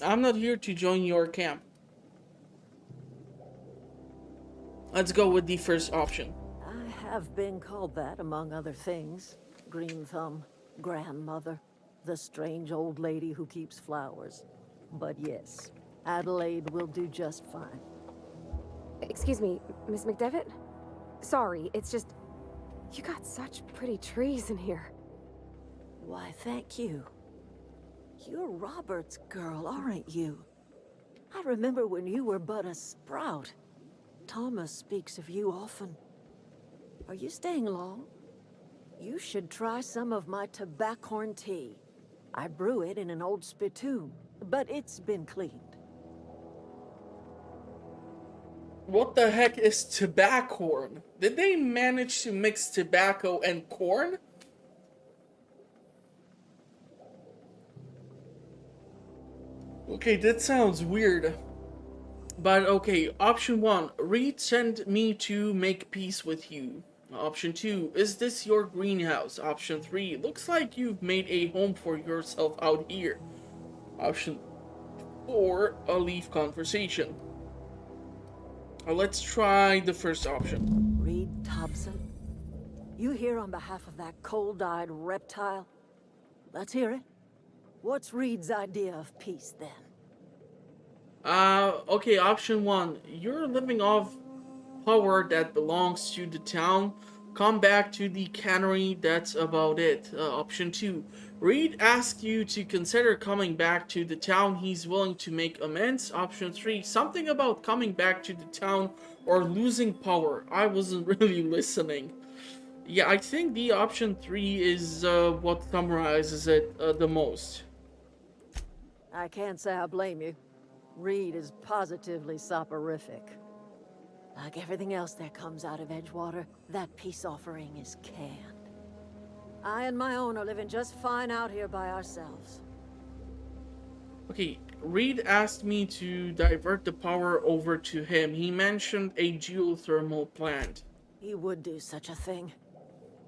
I'm not here to join your camp. Let's go with the first option. I have been called that, among other things. Green Thumb, grandmother, the strange old lady who keeps flowers. But yes, Adelaide will do just fine. Excuse me, Miss McDevitt? Sorry, it's just... You got such pretty trees in here. Why, thank you. You're Robert's girl, aren't you? I remember when you were but a sprout. Thomas speaks of you often. Are you staying long? You should try some of my tobaccorn tea. I brew it in an old spittoon, but it's been cleaned. What the heck is tobacco? Did they manage to mix tobacco and corn? Okay, that sounds weird. But okay, option 1, Reed sent me to make peace with you. Option 2, is this your greenhouse? Option 3, looks like you've made a home for yourself out here. Option 4, a leaf conversation. Let's try the first option. Reed Thompson? You here on behalf of that cold-eyed reptile? Let's hear it. What's Reed's idea of peace, then? Okay, option 1. You're living off power that belongs to the town. Come back to the cannery, that's about it. Option 2. Reed asked you to consider coming back to the town. He's willing to make amends. Option 3. Something about coming back to the town or losing power. I wasn't really listening. Yeah, I think the option 3 is what summarizes it the most. I can't say I blame you. Reed is positively soporific. Like everything else that comes out of Edgewater, that peace offering is canned. I and my own are living just fine out here by ourselves. Okay, Reed asked me to divert the power over to him. He mentioned a geothermal plant. He would do such a thing.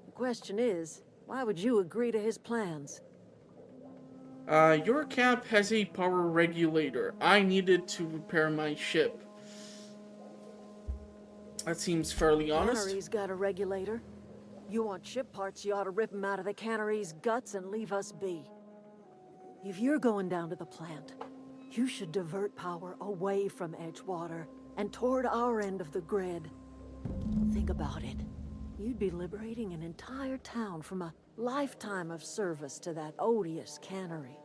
The question is, why would you agree to his plans? Your camp has a power regulator. I needed to repair my ship. That seems fairly honest. Cannery's got a regulator. You want ship parts, you ought to rip 'em out of the cannery's guts and leave us be. If you're going down to the plant, you should divert power away from Edgewater and toward our end of the grid. Think about it. You'd be liberating an entire town from a lifetime of service to that odious cannery.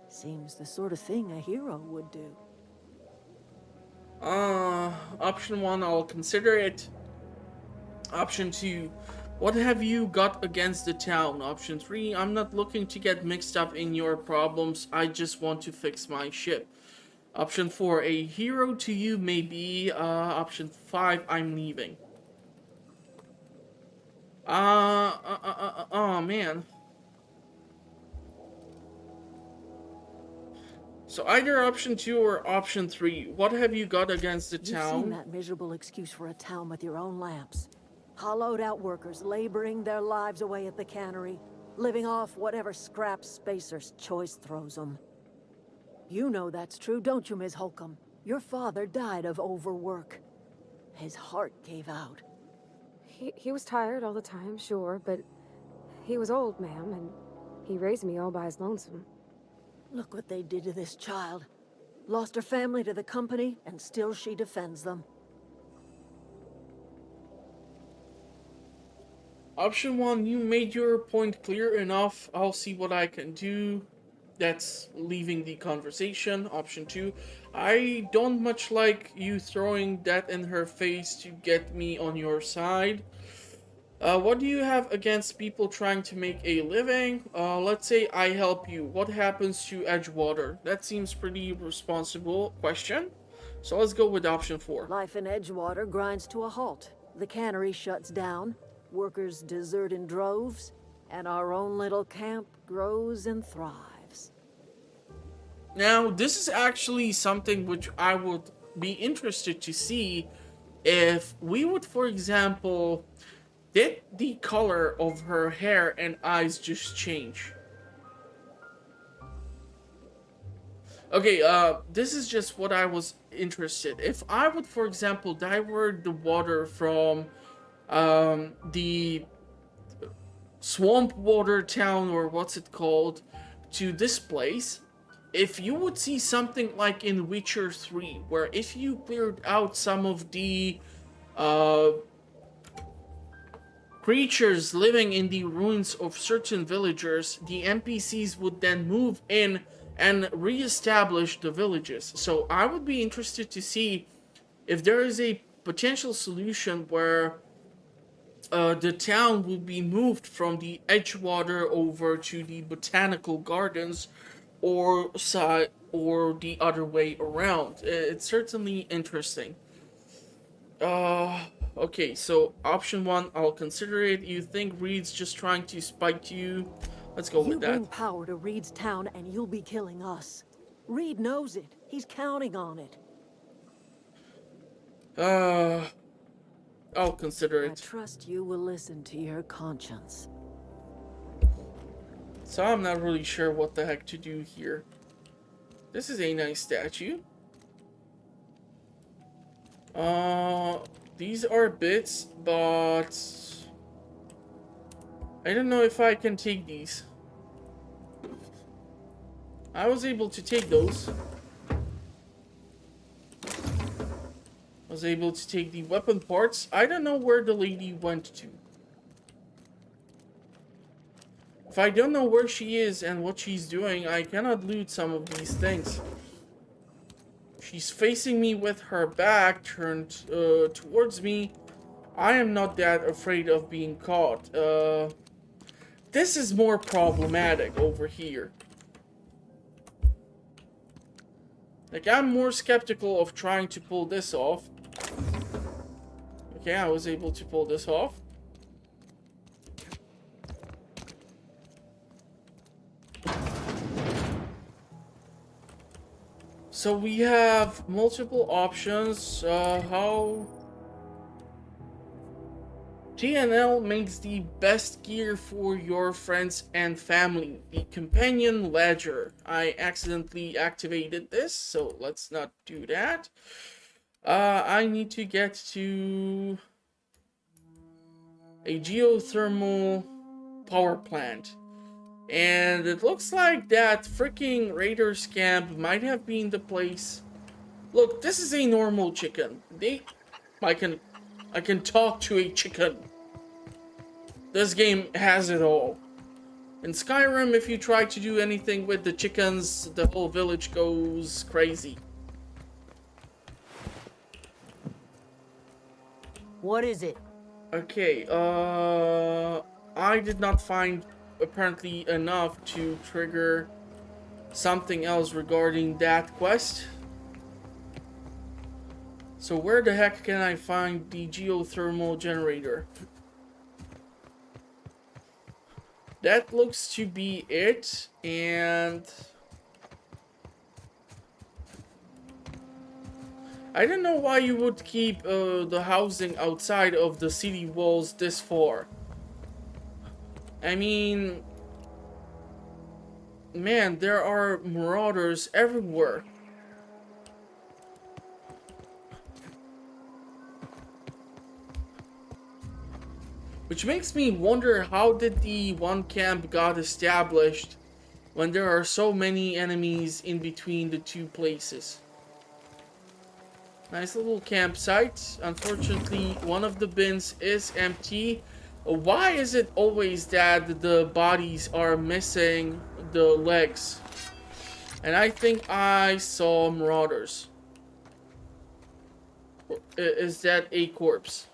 Seems the sort of thing a hero would do. Option 1, I'll consider it. Option 2, what have you got against the town? Option 3, I'm not looking to get mixed up in your problems. I just want to fix my ship. Option 4, a hero to you maybe. Option 5, I'm leaving. Oh man. So either option 2 or option 3. What have you got against the You've seen town? that miserable excuse for a town with your own lamps. Hollowed out workers laboring their lives away at the cannery, living off whatever scrap Spacer's choice throws them. You know that's true, don't you, Ms. Holcomb? Your father died of overwork. His heart gave out. He was tired all the time, sure, but he was old, ma'am, and he raised me all by his lonesome. Look what they did to this child. Lost her family to the company, and still she defends them. Option 1, you made your point clear enough. I'll see what I can do. That's leaving the conversation. Option 2, I don't much like you throwing that in her face to get me on your side. What do you have against people trying to make a living? Let's say I help you. What happens to Edgewater? That seems pretty responsible question. So let's go with option 4. Life in Edgewater grinds to a halt. The cannery shuts down, workers desert in droves, and our own little camp grows and thrives. Now, this is actually something which I would be interested to see if we would, for example, did the color of her hair and eyes just change? Okay, this is just what I was interested. If I would, for example, divert the water from the swamp water town, or what's it called, to this place, if you would see something like in Witcher 3, where if you cleared out some of the creatures living in the ruins of certain villagers, the NPCs would then move in and re-establish the villages. So I would be interested to see if there is a potential solution where the town will be moved from the Edgewater over to the Botanical Gardens, or the other way around. It's certainly interesting. Okay, so option one, I'll consider it. You think Reed's just trying to spite you? Let's go You with bring that. power to Reed's town and you'll be killing us. Reed knows it. He's counting on it. I'll consider I it. trust you will listen to your conscience. So I'm not really sure what the heck to do here. This is a nice statue. These are bits, but I don't know if I can take these. I was able to take those. I was able to take the weapon parts. I don't know where the lady went to. If I don't know where she is and what she's doing, I cannot loot some of these things. She's facing me with her back turned towards me. I am not that afraid of being caught. This is more problematic over here. Like, I'm more skeptical of trying to pull this off. Okay, I was able to pull this off. So we have multiple options. How TNL makes the best gear for your friends and family. The companion ledger. I accidentally activated this, so let's not do that. I need to get to a geothermal power plant. And it looks like that freaking Raiders camp might have been the place. Look, this is a normal chicken. I can talk to a chicken. This game has it all. In Skyrim, if you try to do anything with the chickens, the whole village goes crazy. What is it? Okay, I did not find apparently enough to trigger something else regarding that quest. So where the heck can I find the geothermal generator? That looks to be it, and I don't know why you would keep the housing outside of the city walls this far. I mean, man, there are marauders everywhere. Which makes me wonder, how did the one camp got established when there are so many enemies in between the two places? Nice little campsite. Unfortunately, one of the bins is empty. Why is it always that the bodies are missing the legs? And I think I saw marauders. Is that a corpse?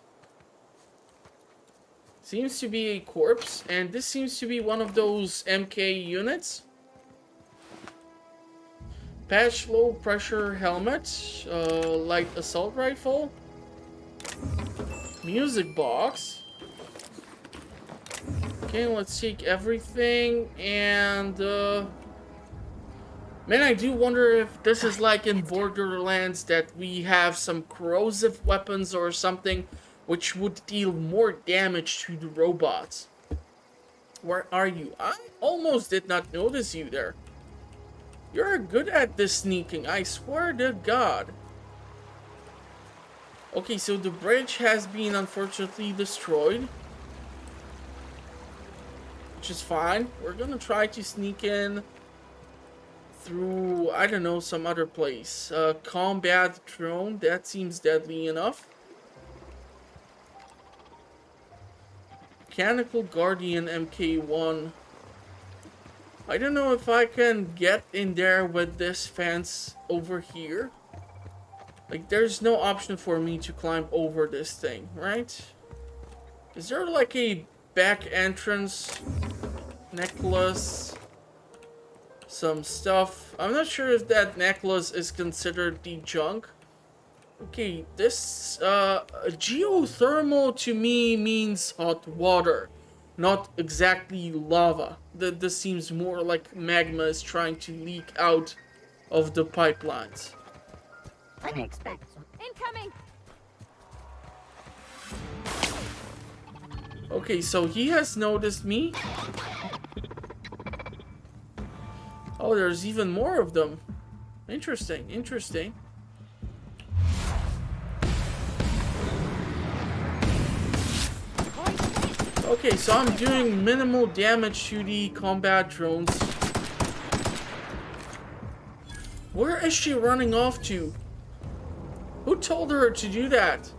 Seems to be a corpse, and this seems to be one of those MK units. Patch low pressure helmet, light assault rifle, music box. Okay, let's take everything, and man, I do wonder if this is like in Borderlands, that we have some corrosive weapons or something which would deal more damage to the robots. Where are you? I almost did not notice you there. You're good at this sneaking, I swear to God. Okay, so the bridge has been unfortunately destroyed, which is fine. We're gonna try to sneak in through, I don't know, some other place. Combat drone, that seems deadly enough. Mechanical Guardian MK1. I don't know if I can get in there with this fence over here. Like, there's no option for me to climb over this thing, right? Is there like a back entrance necklace? Some stuff. I'm not sure if that necklace is considered the junk. Okay, this geothermal to me means hot water, not exactly lava. This seems more like magma is trying to leak out of the pipelines. Incoming! Okay, so he has noticed me. Oh, there's even more of them. Interesting, interesting. Okay, so I'm doing minimal damage to the combat drones. Where is she running off to? Who told her to do that?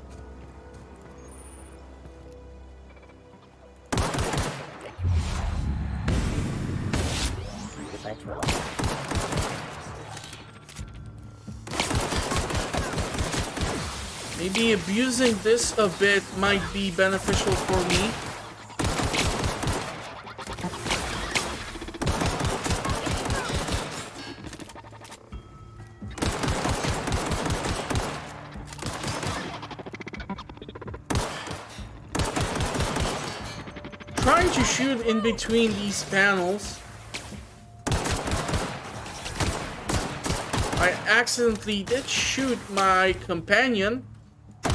Maybe abusing this a bit might be beneficial for me. Trying to shoot in between these panels. I accidentally did shoot my companion. Get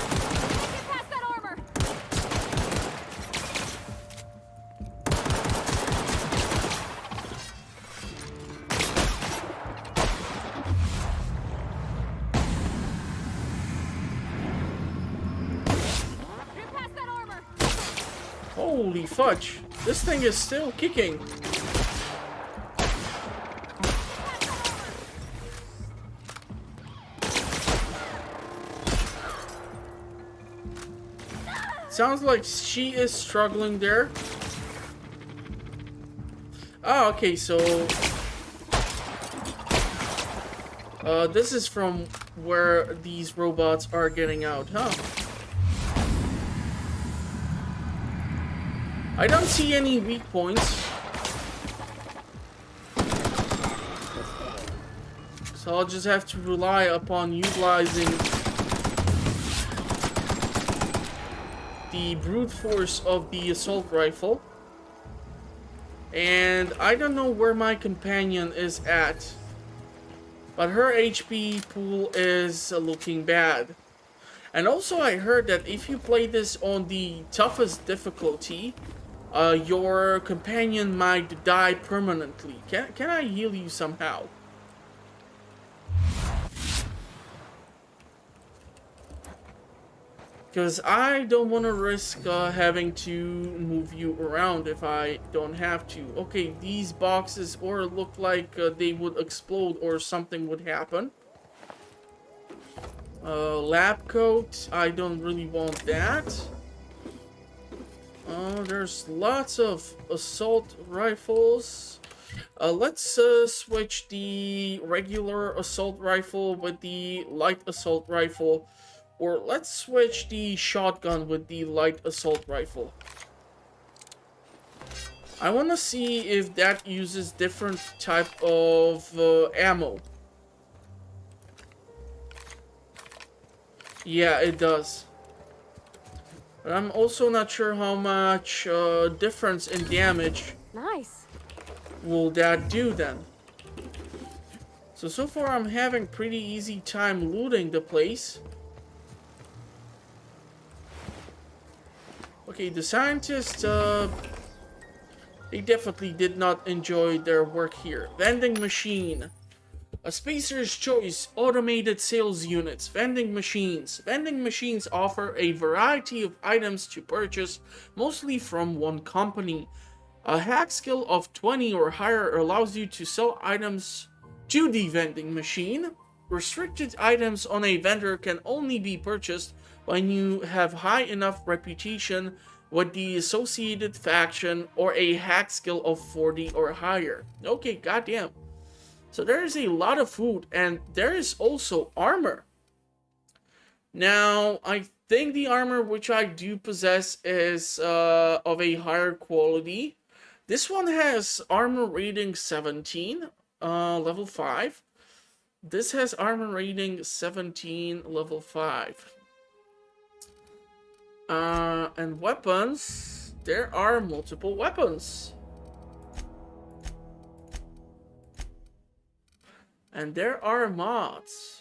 past that armor! Get past that armor! Holy fudge. This thing is still kicking. Sounds like she is struggling there. Oh, okay, so this is from where these robots are getting out, huh? I don't see any weak points. So I'll just have to rely upon utilizing the brute force of the assault rifle. And I don't know where my companion is at, but her HP pool is looking bad. And also I heard that if you play this on the toughest difficulty, your companion might die permanently. Can I heal you somehow? Because I don't want to risk having to move you around if I don't have to. Okay, these boxes or look like they would explode or something would happen. Lab coat, I don't really want that. There's lots of assault rifles. Let's switch the regular assault rifle with the light assault rifle. Or let's switch the shotgun with the light assault rifle. I want to see if that uses different type of ammo. Yeah, it does. But I'm also not sure how much difference in damage Nice. will that do then. So far I'm having pretty easy time looting the place. Okay, the scientists, they definitely did not enjoy their work here. Vending machine. A spacer's choice, automated sales units, vending machines. Vending machines offer a variety of items to purchase, mostly from one company. A hack skill of 20 or higher allows you to sell items to the vending machine. Restricted items on a vendor can only be purchased when you have high enough reputation with the associated faction or a hack skill of 40 or higher. Okay, goddamn. So there is a lot of food and there is also armor. Now, I think the armor which I do possess is of a higher quality. This one has armor rating 17, level 5. This has armor rating 17, level 5. And weapons, there are multiple weapons. And there are mods.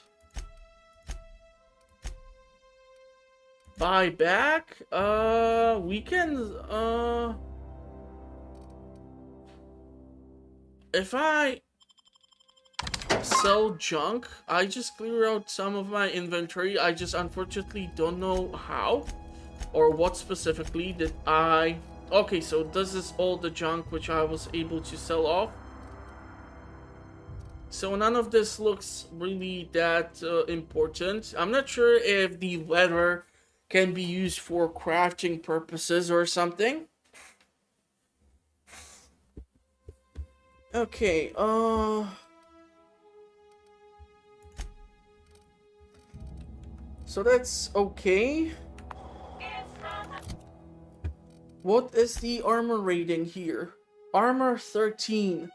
Buy back, we can, if I sell junk, I just clear out some of my inventory. I just unfortunately don't know how or what specifically did I... Okay, so this is all the junk which I was able to sell off. So none of this looks really that important. I'm not sure if the leather can be used for crafting purposes or something. Okay, so that's okay. What is the armor rating here? Armor 13.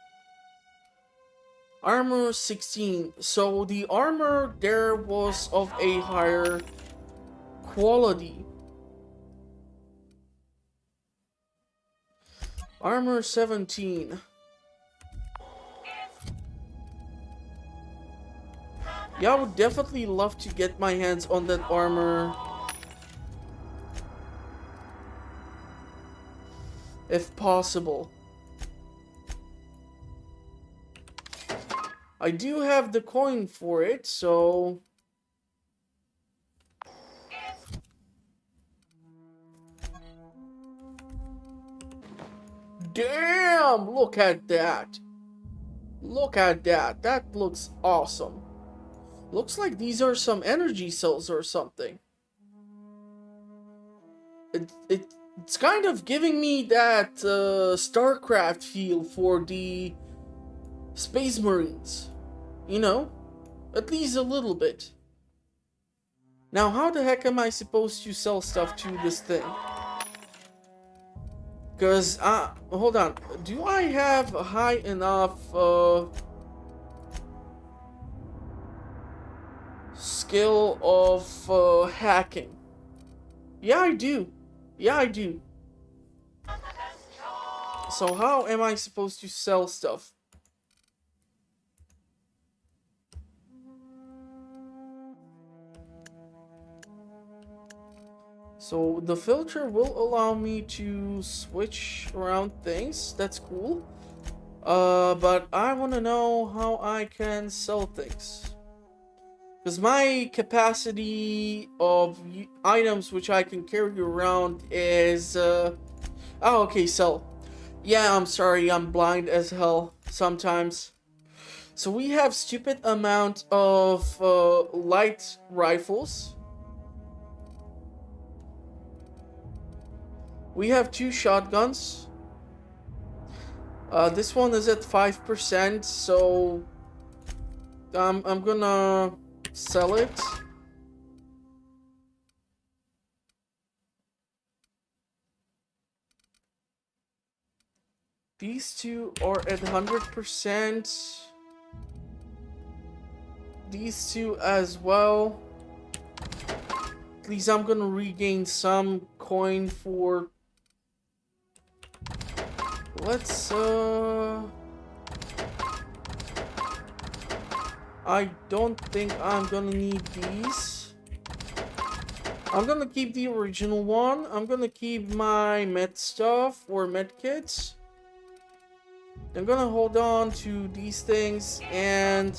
Armor 16. So the armor there was of a higher quality. Armor 17. Yeah, I would definitely love to get my hands on that armor. If possible. I do have the coin for it, so... Damn! Look at that! Look at that! That looks awesome. Looks like these are some energy cells or something. It's kind of giving me that StarCraft feel for the Space Marines. You know? At least a little bit. Now, how the heck am I supposed to sell stuff to this thing? Because, hold on. Do I have a high enough skill of hacking? Yeah, I do. Yeah, I do. So how am I supposed to sell stuff? So the filter will allow me to switch around things. That's cool. But I want to know how I can sell things. Because my capacity of items which I can carry around is... Oh, okay, sell. Yeah, I'm sorry, I'm blind as hell sometimes. So we have stupid amount of light rifles. We have 2 shotguns. This one is at 5%, so I'm gonna sell it. These 2 are at 100%. These 2 as well. At least I'm gonna regain some coin for... Let's, I don't think I'm gonna need these. I'm gonna keep the original one. I'm gonna keep my med stuff or med kits. I'm gonna hold on to these things, and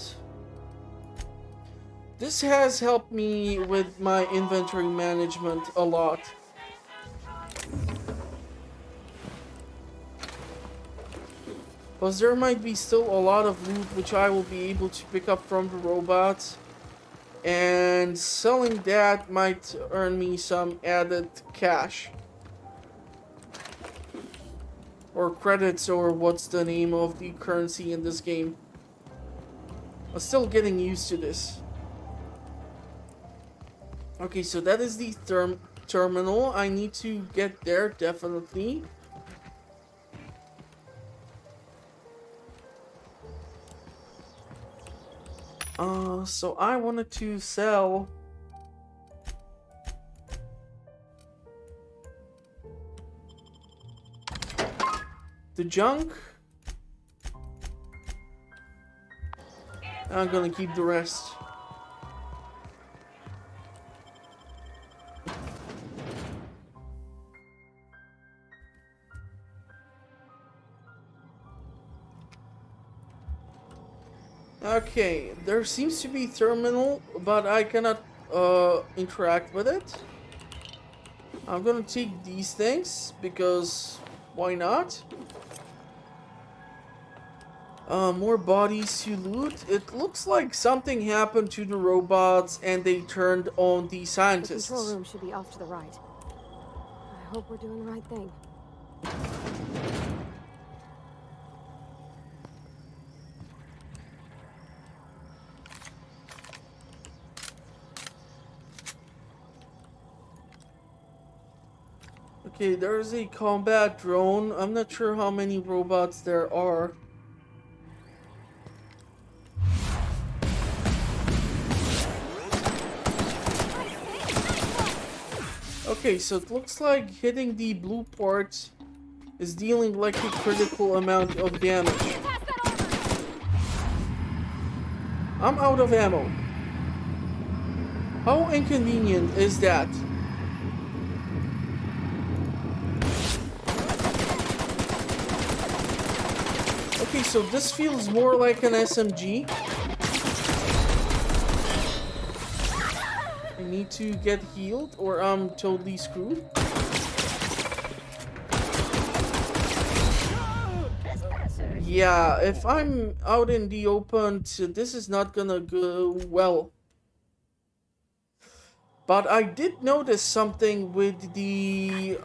this has helped me with my inventory management a lot. Plus there might be still a lot of loot which I will be able to pick up from the robots, and selling that might earn me some added cash. Or credits, or what's the name of the currency in this game. I'm still getting used to this. Okay, so that is the terminal. I need to get there, definitely. So I wanted to sell the junk. I'm gonna keep the rest. Okay, there seems to be terminal, but I cannot interact with it. I'm gonna take these things because why not? More bodies to loot. It looks like something happened to the robots and they turned on the The scientists. control room should be off to the right. I hope we're doing the right thing. Okay, there's a combat drone. I'm not sure how many robots there are. Okay, so it looks like hitting the blue port is dealing like a critical amount of damage. I'm out of ammo. How inconvenient is that? Okay, so this feels more like an SMG. I need to get healed or I'm totally screwed. Yeah, if I'm out in the open, this is not gonna go well. But I did notice something with the,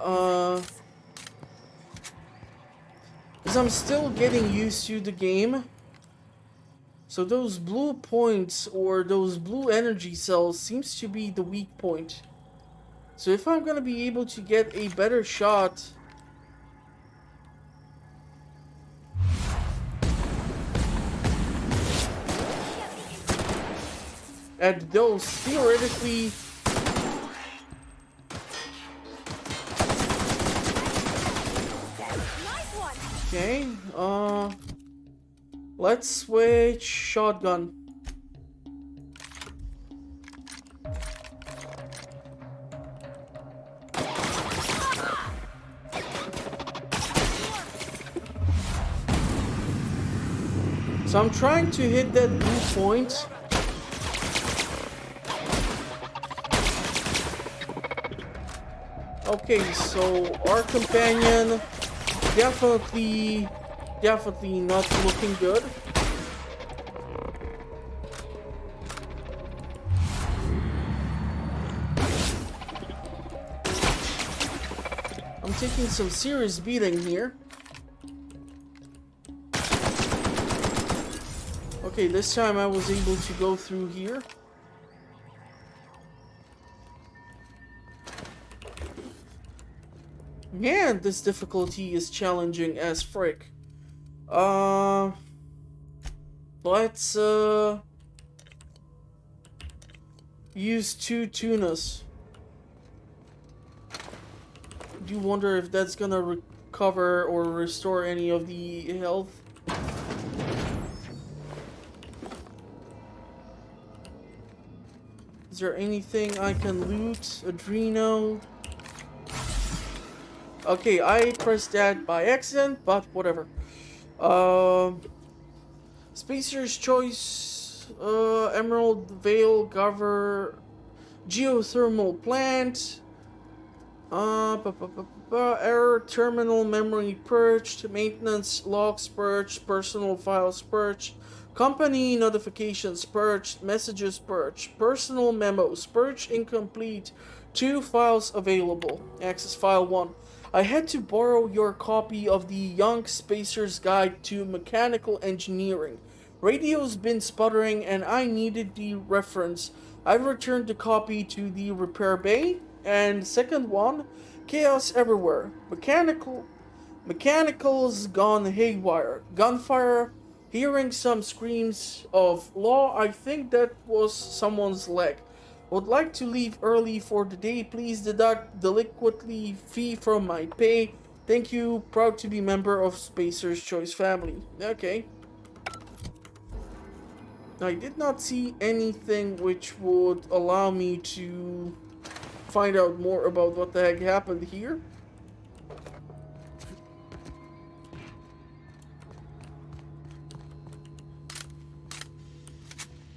because I'm still getting used to the game. So those blue points or those blue energy cells seems to be the weak point. So if I'm gonna be able to get a better shot at those, theoretically okay, let's switch shotgun. So I'm trying to hit that blue point. Okay, so our companion definitely not looking good. I'm taking some serious beating here. Okay, this time I was able to go through here. Man, this difficulty is challenging as frick. Let's use 2 tunas. Do you wonder if that's gonna recover or restore any of the health? Is there anything I can loot? Adreno. Okay, I pressed that by accident, but whatever. Spacer's Choice, Emerald Veil, Geothermal Plant, Error Terminal Memory Purged, Maintenance Logs Purged, Personal Files Purged, Company Notifications Purged, Messages Purged, Personal Memos Purged Incomplete, 2 files available. Access File 1. I had to borrow your copy of the Young Spacer's Guide to Mechanical Engineering. Radio's been sputtering and I needed the reference. I've returned the copy to the repair bay. And second one, chaos everywhere. Mechanical's gone haywire. Gunfire, hearing some screams of law. I think that was someone's leg. Would like to leave early for the day. Please deduct delinquently fee from my pay. Thank you. Proud to be member of Spacer's Choice family. Okay. I did not see anything which would allow me to find out more about what the heck happened here.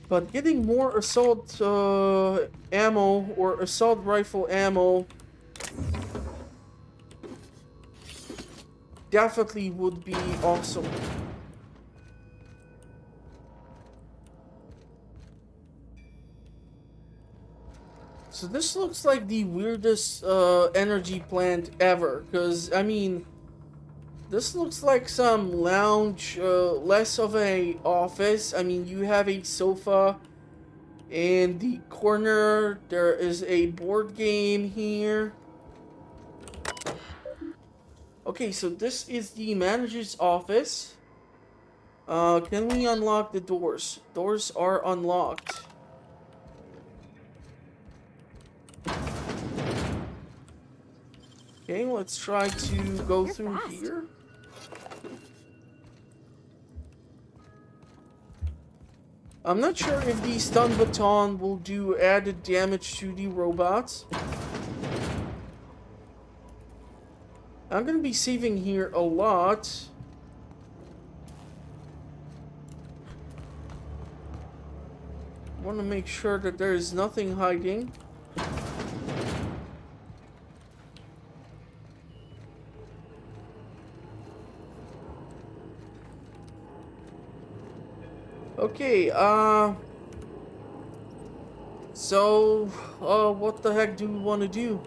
But getting more assault ammo or assault rifle ammo definitely would be awesome. So this looks like the weirdest energy plant ever, because I mean, this looks like some lounge, less of a office. I mean, you have a sofa in the corner. There is a board game here. Okay, so this is the manager's office. Can we unlock the doors? Doors are unlocked. Okay, let's try to go through here. I'm not sure if the stun baton will do added damage to the robots. I'm gonna be saving here a lot. I want to make sure that there is nothing hiding. Okay, so, what the heck do we want to do?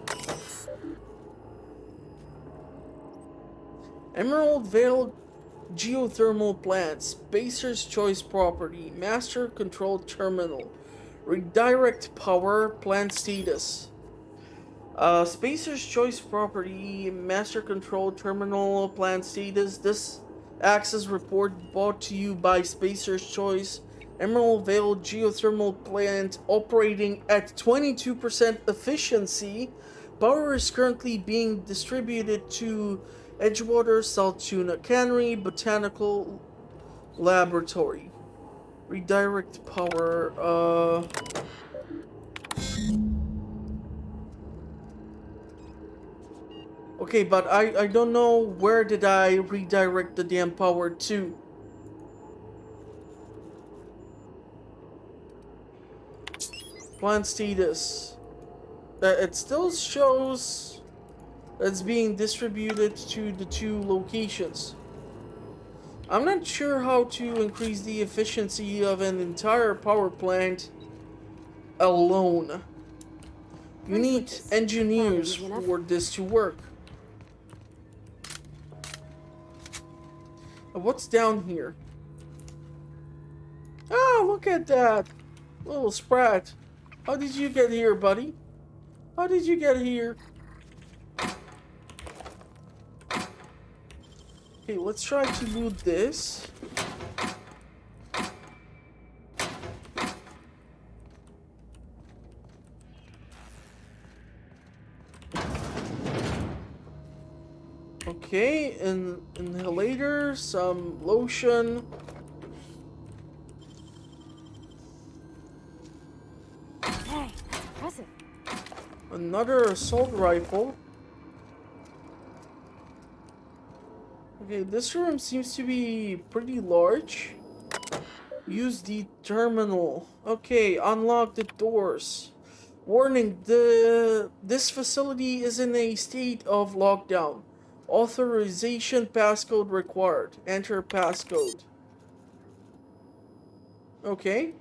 Emerald Vale Geothermal Plant, Spacer's Choice Property, Master Control Terminal, Redirect Power, Plant Status. Spacer's Choice Property, Master Control Terminal, Plant Status. This access report brought to you by Spacer's Choice. Emerald Vale Geothermal Plant operating at 22% efficiency. Power is currently being distributed to Edgewater, Saltuna Cannery, Botanical Laboratory. Redirect power, Okay, but I don't know where did I redirect the damn power to. Plant status. It still shows it's being distributed to the two locations. I'm not sure how to increase the efficiency of an entire power plant alone. You need engineers for this to work. What's down here? Oh, look at that! Little sprat. How did you get here, buddy? How did you get here? Okay, let's try to loot this. Okay, an inhalator, some lotion. Hey, that's impressive. Another assault rifle. Okay, this room seems to be pretty large. Use the terminal. Okay, unlock the doors. Warning, this facility is in a state of lockdown. Authorization passcode required. Enter passcode. Okay.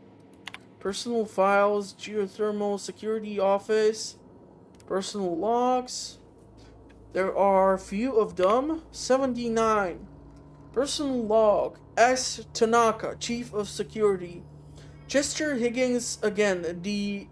Personal files, geothermal security office, personal logs. There are few of them. 79. Personal log. S. Tanaka, Chief of Security. Chester Higgins again. The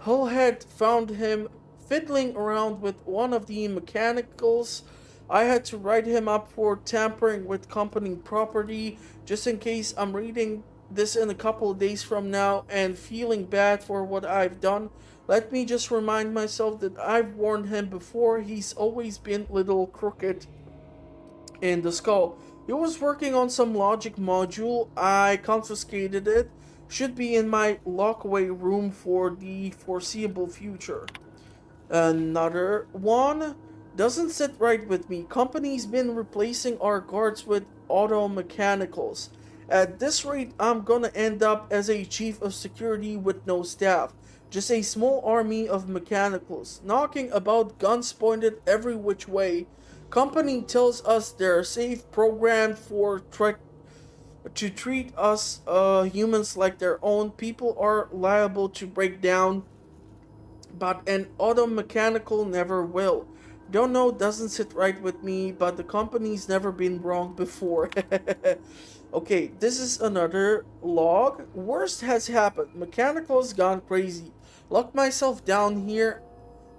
Hullhead found him fiddling around with one of the mechanicals. I had to write him up for tampering with company property, just in case I'm reading this in a couple of days from now and feeling bad for what I've done. Let me just remind myself that I've warned him before. He's always been a little crooked in the skull. He was working on some logic module. I confiscated it. Should be in my lockaway room for the foreseeable future. Another one doesn't sit right with me. Company's been replacing our guards with auto mechanicals. At this rate, I'm gonna end up as a chief of security with no staff. Just a small army of mechanicals, knocking about, guns pointed every which way. Company tells us they're safe, programmed to treat us humans like their own. People are liable to break down, but an auto mechanical never will. Don't know, doesn't sit right with me, but the company's never been wrong before. Okay, this is another log. Worst has happened. Mechanical's gone crazy. Locked myself down here,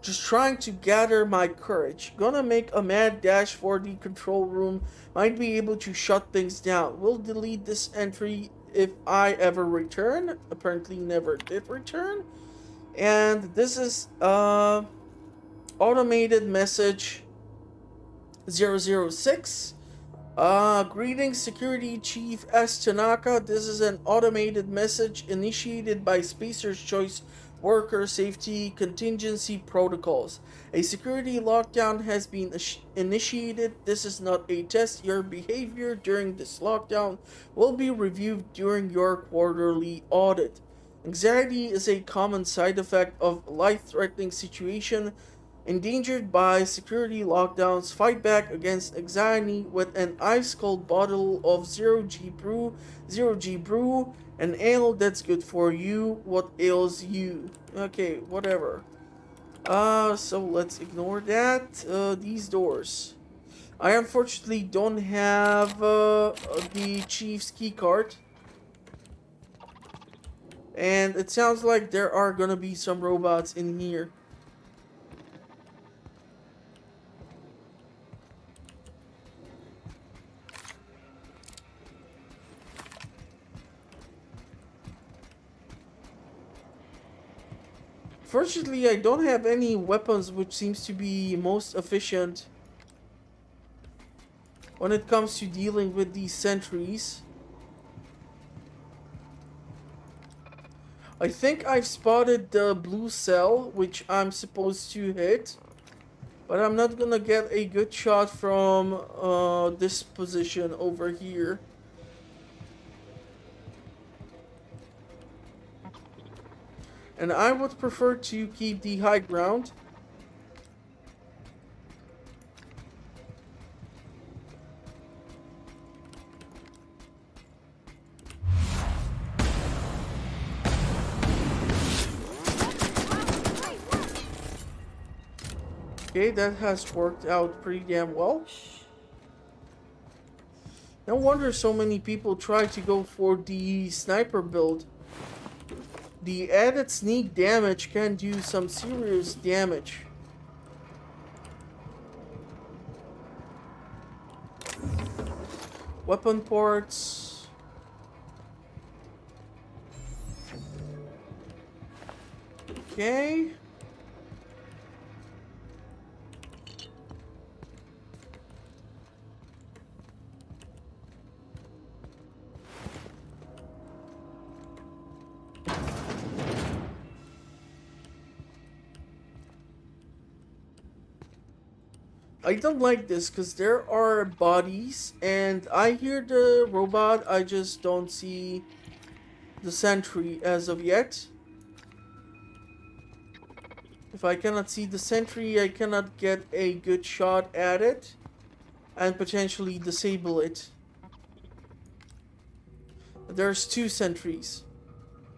just trying to gather my courage. Gonna make a mad dash for the control room. Might be able to shut things down. Will delete this entry if I ever return. Apparently never did return. And this is automated message 006. Greetings, Security Chief S. Tanaka. This is an automated message initiated by Spacer's Choice Worker Safety Contingency Protocols. A security lockdown has been initiated. This is not a test. Your behavior during this lockdown will be reviewed during your quarterly audit. Anxiety is a common side effect of life-threatening situation. Endangered by security lockdowns, fight back against anxiety with an ice-cold bottle of 0G brew, an ale that's good for you. What ails you? Okay, whatever. So let's ignore that. These doors. I unfortunately don't have the chief's keycard. And it sounds like there are gonna be some robots in here. Fortunately, I don't have any weapons which seems to be most efficient when it comes to dealing with these sentries. I think I've spotted the blue cell, which I'm supposed to hit, but I'm not gonna get a good shot from this position over here. And I would prefer to keep the high ground. Okay, that has worked out pretty damn well. No wonder so many people try to go for the sniper build. The added sneak damage can do some serious damage. Weapon parts. Okay. I don't like this because there are bodies and I hear the robot, I just don't see the sentry as of yet. If I cannot see the sentry, I cannot get a good shot at it and potentially disable it. There's 2 sentries,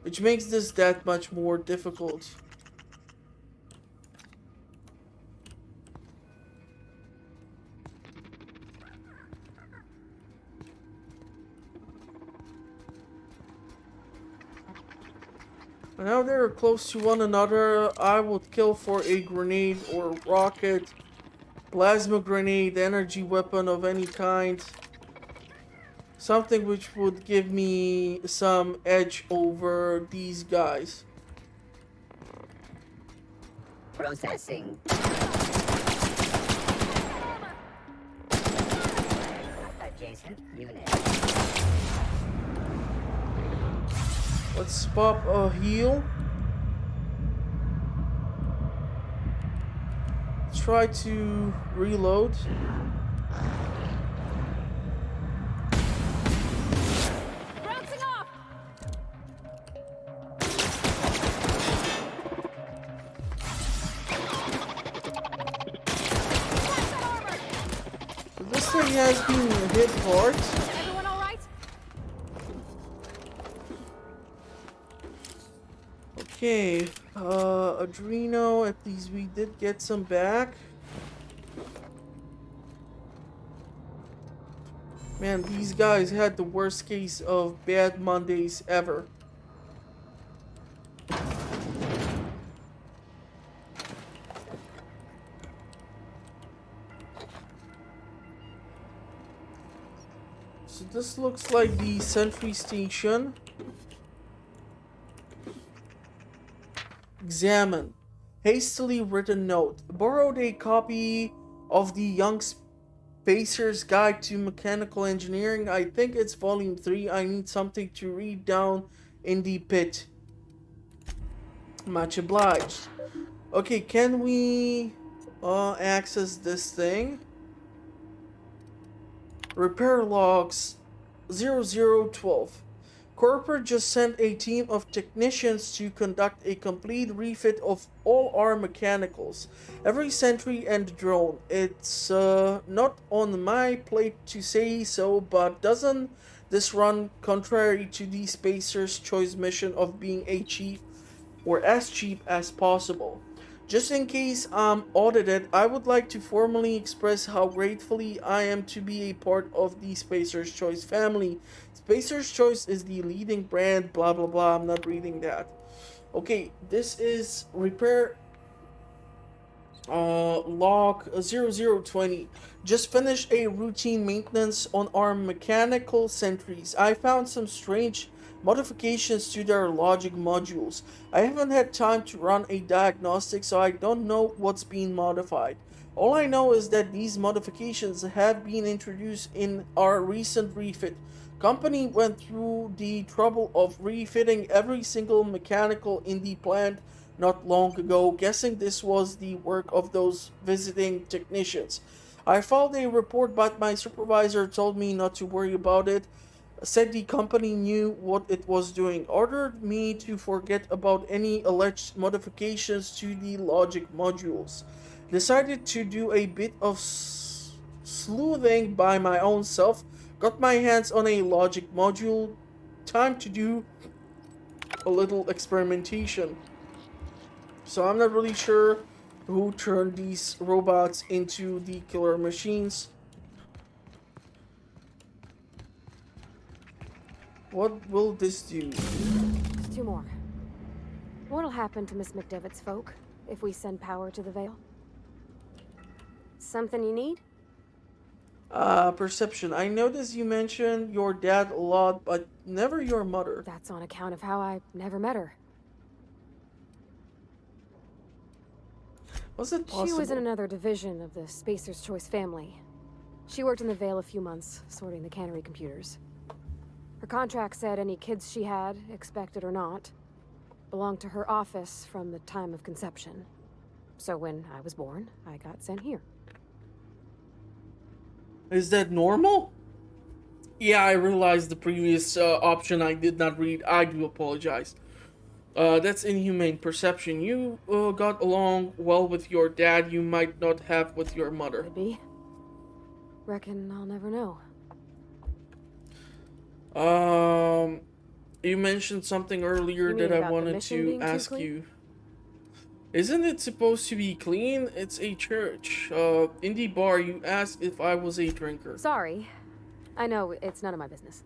which makes this that much more difficult. Now they're close to one another. I would kill for a grenade or rocket, plasma grenade, energy weapon of any kind. Something which would give me some edge over these guys. Processing. Adjacent unit. Let's pop a heal. Try to reload. Bouncing off! So this thing has been hit hard. Everyone all right? Okay, Adreno, at least we did get some back. Man, these guys had the worst case of bad Mondays ever. So this looks like the sentry station. Examine. Hastily written note. Borrowed a copy of the Young Spacer's Guide to Mechanical Engineering. I think it's volume 3. I need something to read down in the pit. Much obliged. Okay, can we access this thing? Repair logs 0012. Corporate just sent a team of technicians to conduct a complete refit of all our mechanicals, every sentry and drone. It's not on my plate to say so, but doesn't this run contrary to the Spacer's Choice mission of being a cheap or as cheap as possible? Just in case I'm audited, I would like to formally express how gratefully I am to be a part of the Spacer's Choice family. Spacer's Choice is the leading brand, blah blah blah. I'm not reading that. Okay, this is repair log 0020. Just finished a routine maintenance on our mechanical sentries. I found some strange modifications to their logic modules. I haven't had time to run a diagnostic, so I don't know what's being modified. All I know is that these modifications have been introduced in our recent refit. Company went through the trouble of refitting every single mechanical in the plant not long ago, guessing this was the work of those visiting technicians. I filed a report, but my supervisor told me not to worry about it. Said the company knew what it was doing, ordered me to forget about any alleged modifications to the logic modules. Decided to do a bit of sleuthing by my own self, got my hands on a logic module. Time to do a little experimentation. So I'm not really sure who turned these robots into the killer machines. What will this do? Just two more. What'll happen to Miss McDevitt's folk if we send power to the Vale? Something you need? Perception. I noticed you mentioned your dad a lot, but never your mother. That's on account of how I never met her. Was it possible? She was in another division of the Spacer's Choice family. She worked in the Vale a few months, sorting the cannery computers. Her contract said any kids she had, expected or not, belonged to her office from the time of conception. So when I was born, I got sent here. Is that normal? Yeah, I realized the previous option I did not read. I do apologize. That's inhumane. Perception. You got along well with your dad. You might not have with your mother. Could be. Reckon I'll never know. You mentioned something earlier You mean that I about the wanted mission to being too ask clean? you. Isn't it supposed to be clean? It's a church. In the bar, you asked if I was a drinker. Sorry. I know, it's none of my business.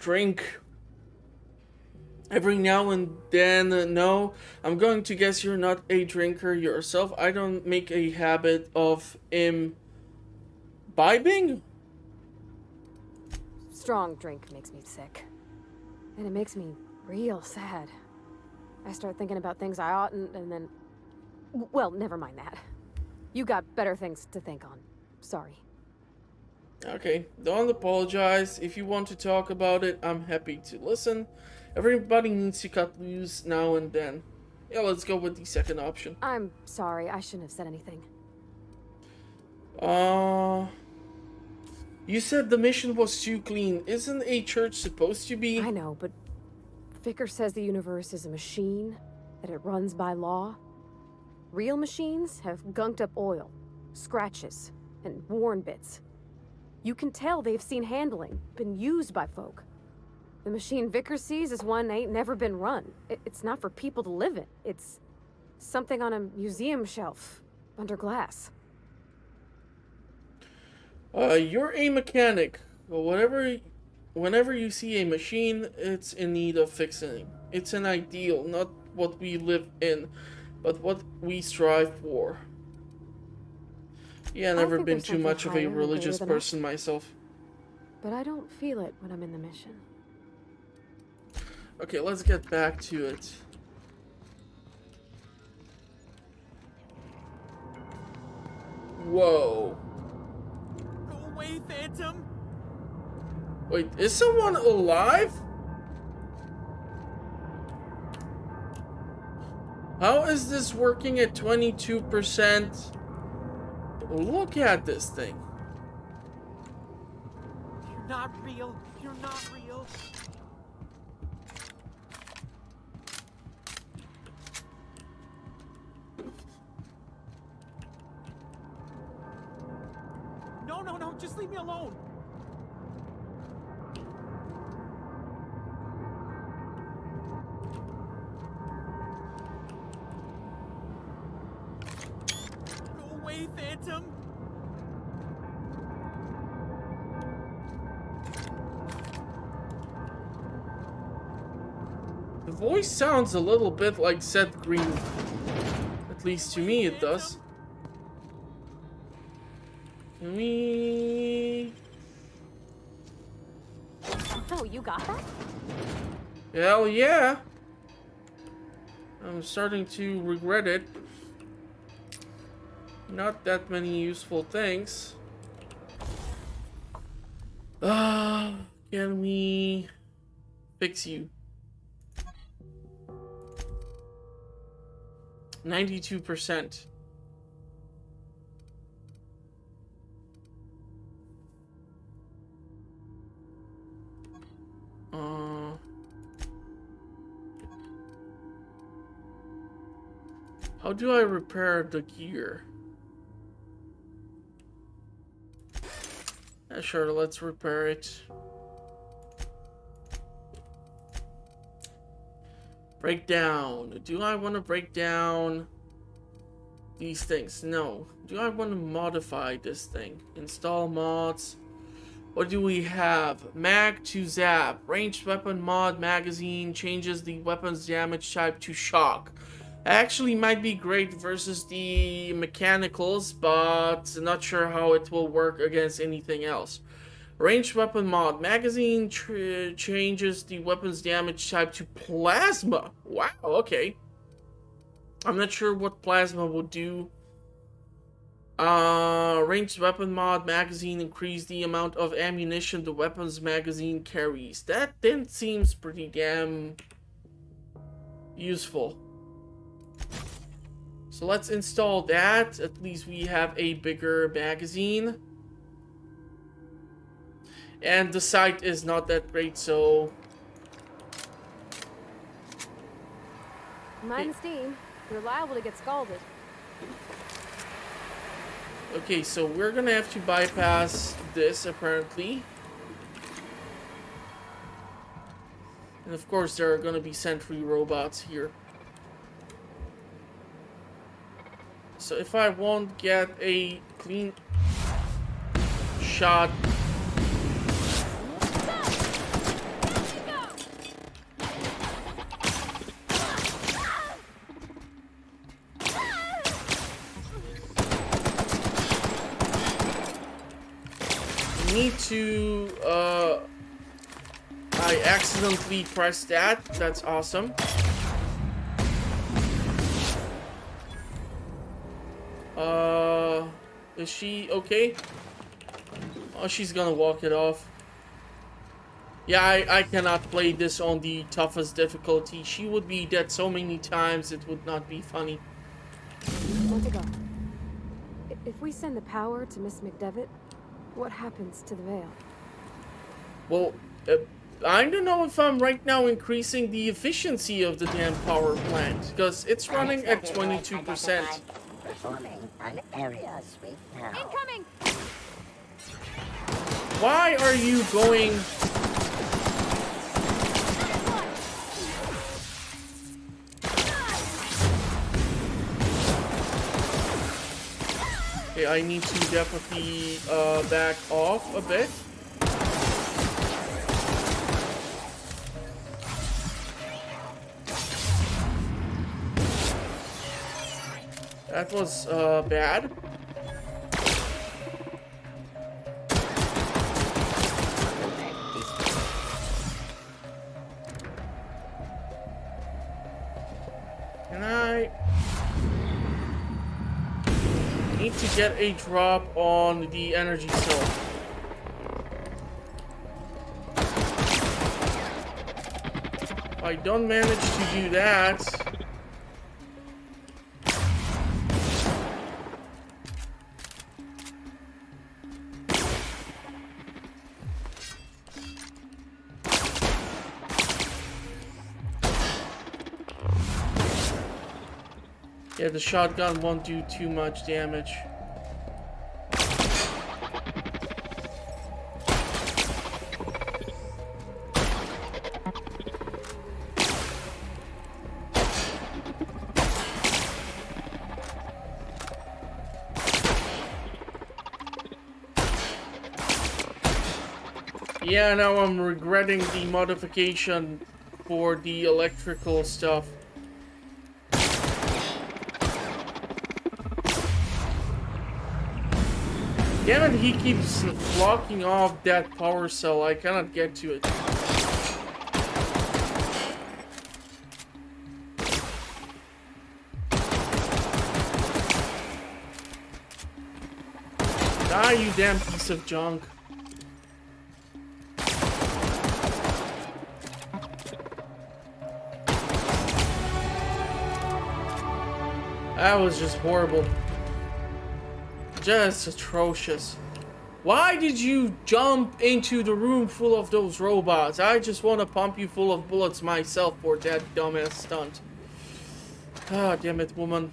drink every now and then. No, I'm going to guess you're not a drinker yourself. I don't make a habit of imbibing. Strong drink makes me sick. And it makes me real sad. I start thinking about things I oughtn't, and then... Well, never mind that. You got better things to think on. Sorry. Okay, don't apologize. If you want to talk about it, I'm happy to listen. Everybody needs to cut loose now and then. Yeah, let's go with the second option. I'm sorry, I shouldn't have said anything. You said the mission was too clean. Isn't a church supposed to be? I know, but Vicar says the universe is a machine, that it runs by law. Real machines have gunked up oil, scratches, and worn bits. You can tell they've seen handling, been used by folk. The machine Vicar sees is one ain't never been run. It's not for people to live in. It's something on a museum shelf, under glass. You're a mechanic. Whenever you see a machine, it's in need of fixing. It's an ideal, not what we live in, but what we strive for. Yeah, never been too much of a religious person myself. But I don't feel it when I'm in the mission. Okay, let's get back to it. Whoa. Go away, Phantom! Wait, is someone alive? How is this working at 22%? Look at this thing. You're not real. You're not real. No, just leave me alone. Go away, Phantom. The voice sounds a little bit like Seth Green. At least to me it does. Can we... Oh, you got that? Hell yeah! I'm starting to regret it. Not that many useful things. Can we fix you? 92%. How do I repair the gear? Yeah, sure, let's repair it. Break down. Do I want to break down these things? No. Do I want to modify this thing? Install mods. What do we have? Mag to zap. Ranged weapon mod magazine changes the weapon's damage type to shock. Actually might be great versus the mechanicals, but not sure how it will work against anything else. Ranged weapon mod magazine changes the weapon's damage type to plasma. Wow, okay. I'm not sure what plasma will do. Ranged weapon mod magazine increase the amount of ammunition the weapon's magazine carries. That then seems pretty damn useful. So let's install that. At least we have a bigger magazine. And the sight is not that great, so... Mind the steam. You're liable to get scalded. Okay, so we're gonna have to bypass this, apparently. And of course, there are gonna be sentry robots here. So if I won't get a clean shot... need to, I accidentally pressed that. That's awesome. Is she okay? Oh, she's gonna walk it off. Yeah, I cannot play this on the toughest difficulty. She would be dead so many times, it would not be funny. Botanical. If we send the power to Miss McDevitt, what happens to the veil? Well, I don't know if I'm right now increasing the efficiency of the damn power plant, because it's running at 22%. Performing an area sweep now. Incoming! Why are you going... Okay, I need to definitely back off a bit. That was bad. Can I need to get a drop on the energy cell? If I don't manage to do that, yeah, the shotgun won't do too much damage. Yeah, now I'm regretting the modification for the electrical stuff. Damn it, he keeps blocking off that power cell. I cannot get to it. Die, you damn piece of junk. That was just horrible. Just atrocious. Why did you jump into the room full of those robots? I just want to pump you full of bullets myself for that dumbass stunt. Ah, damn it, woman.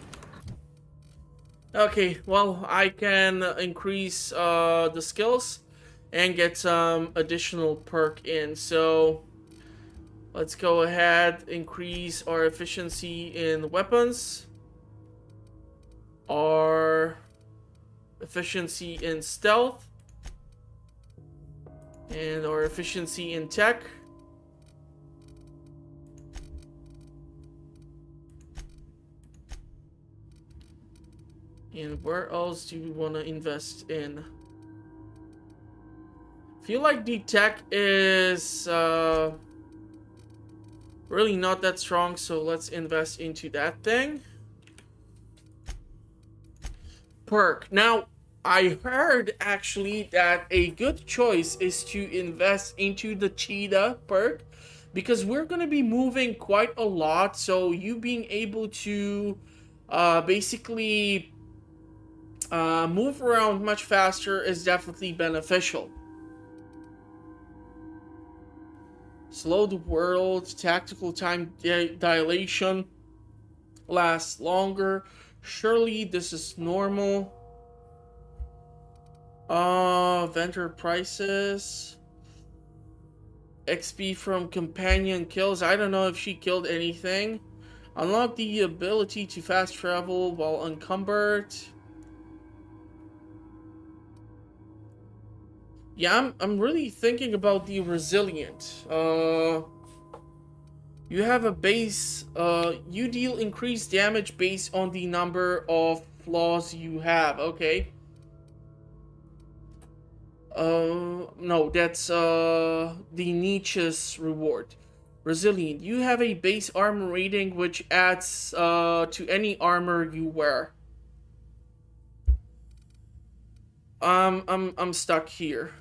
Okay, well, I can increase the skills and get some additional perk in. So, let's go ahead, increase our efficiency in weapons. Our efficiency in stealth. And our efficiency in tech. And where else do we want to invest in? Feel like the tech is really not that strong, so let's invest into that thing. Perk. Now, I heard actually that a good choice is to invest into the cheetah perk, because we're going to be moving quite a lot, so you being able to basically move around much faster is definitely beneficial. Slow the world, tactical time dilation, lasts longer. Surely this is normal. Vendor prices. XP from companion kills. I don't know if she killed anything. Unlock the ability to fast travel while encumbered. Yeah, I'm really thinking about the resilient. You have a base, you deal increased damage based on the number of flaws you have. Okay. No, that's the niche's reward. Resilient. You have a base armor rating which adds to any armor you wear. I'm stuck here.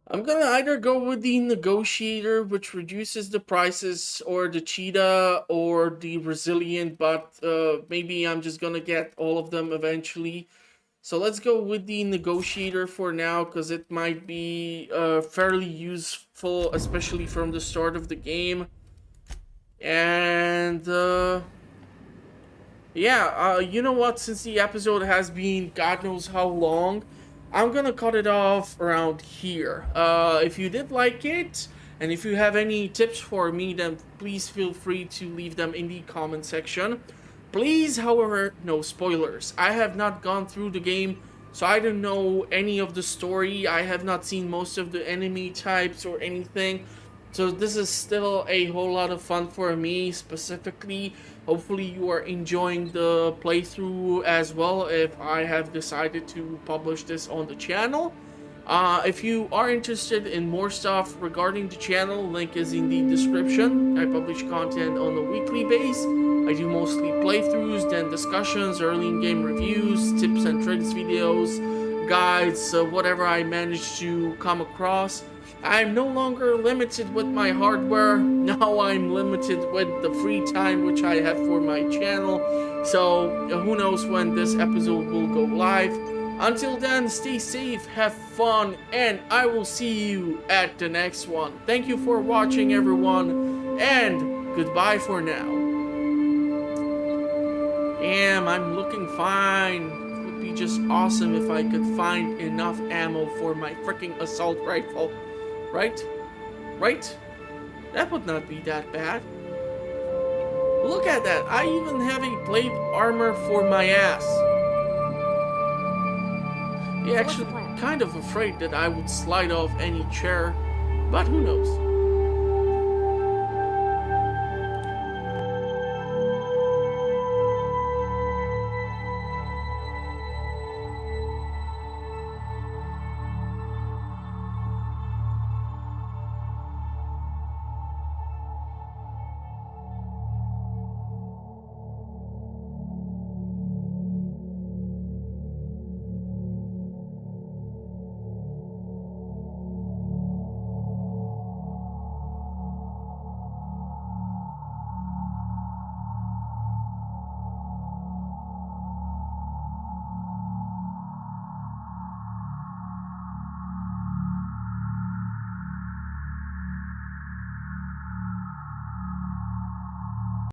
I'm gonna either go with the negotiator, which reduces the prices, or the cheetah, or the resilient, but maybe I'm just gonna get all of them eventually. So let's go with the negotiator for now, because it might be fairly useful, especially from the start of the game. And yeah, you know what? Since the episode has been God knows how long, I'm gonna cut it off around here. If you did like it, and if you have any tips for me, then please feel free to leave them in the comment section. Please, however, no spoilers. I have not gone through the game, so I don't know any of the story. I have not seen most of the enemy types or anything. So this is still a whole lot of fun for me specifically. Hopefully you are enjoying the playthrough as well if I have decided to publish this on the channel. If you are interested in more stuff regarding the channel, link is in the description. I publish content on a weekly basis. I do mostly playthroughs, then discussions, early in-game reviews, tips and tricks videos, guides, whatever I manage to come across. I'm no longer limited with my hardware. Now I'm limited with the free time which I have for my channel. So who knows when this episode will go live. Until then, stay safe, have fun, and I will see you at the next one. Thank you for watching, everyone, and goodbye for now. Damn, I'm looking fine. It would be just awesome if I could find enough ammo for my freaking assault rifle. Right? Right? That would not be that bad. Look at that. I even have a plate armor for my ass. Yeah, actually, kind of afraid that I would slide off any chair, but who knows.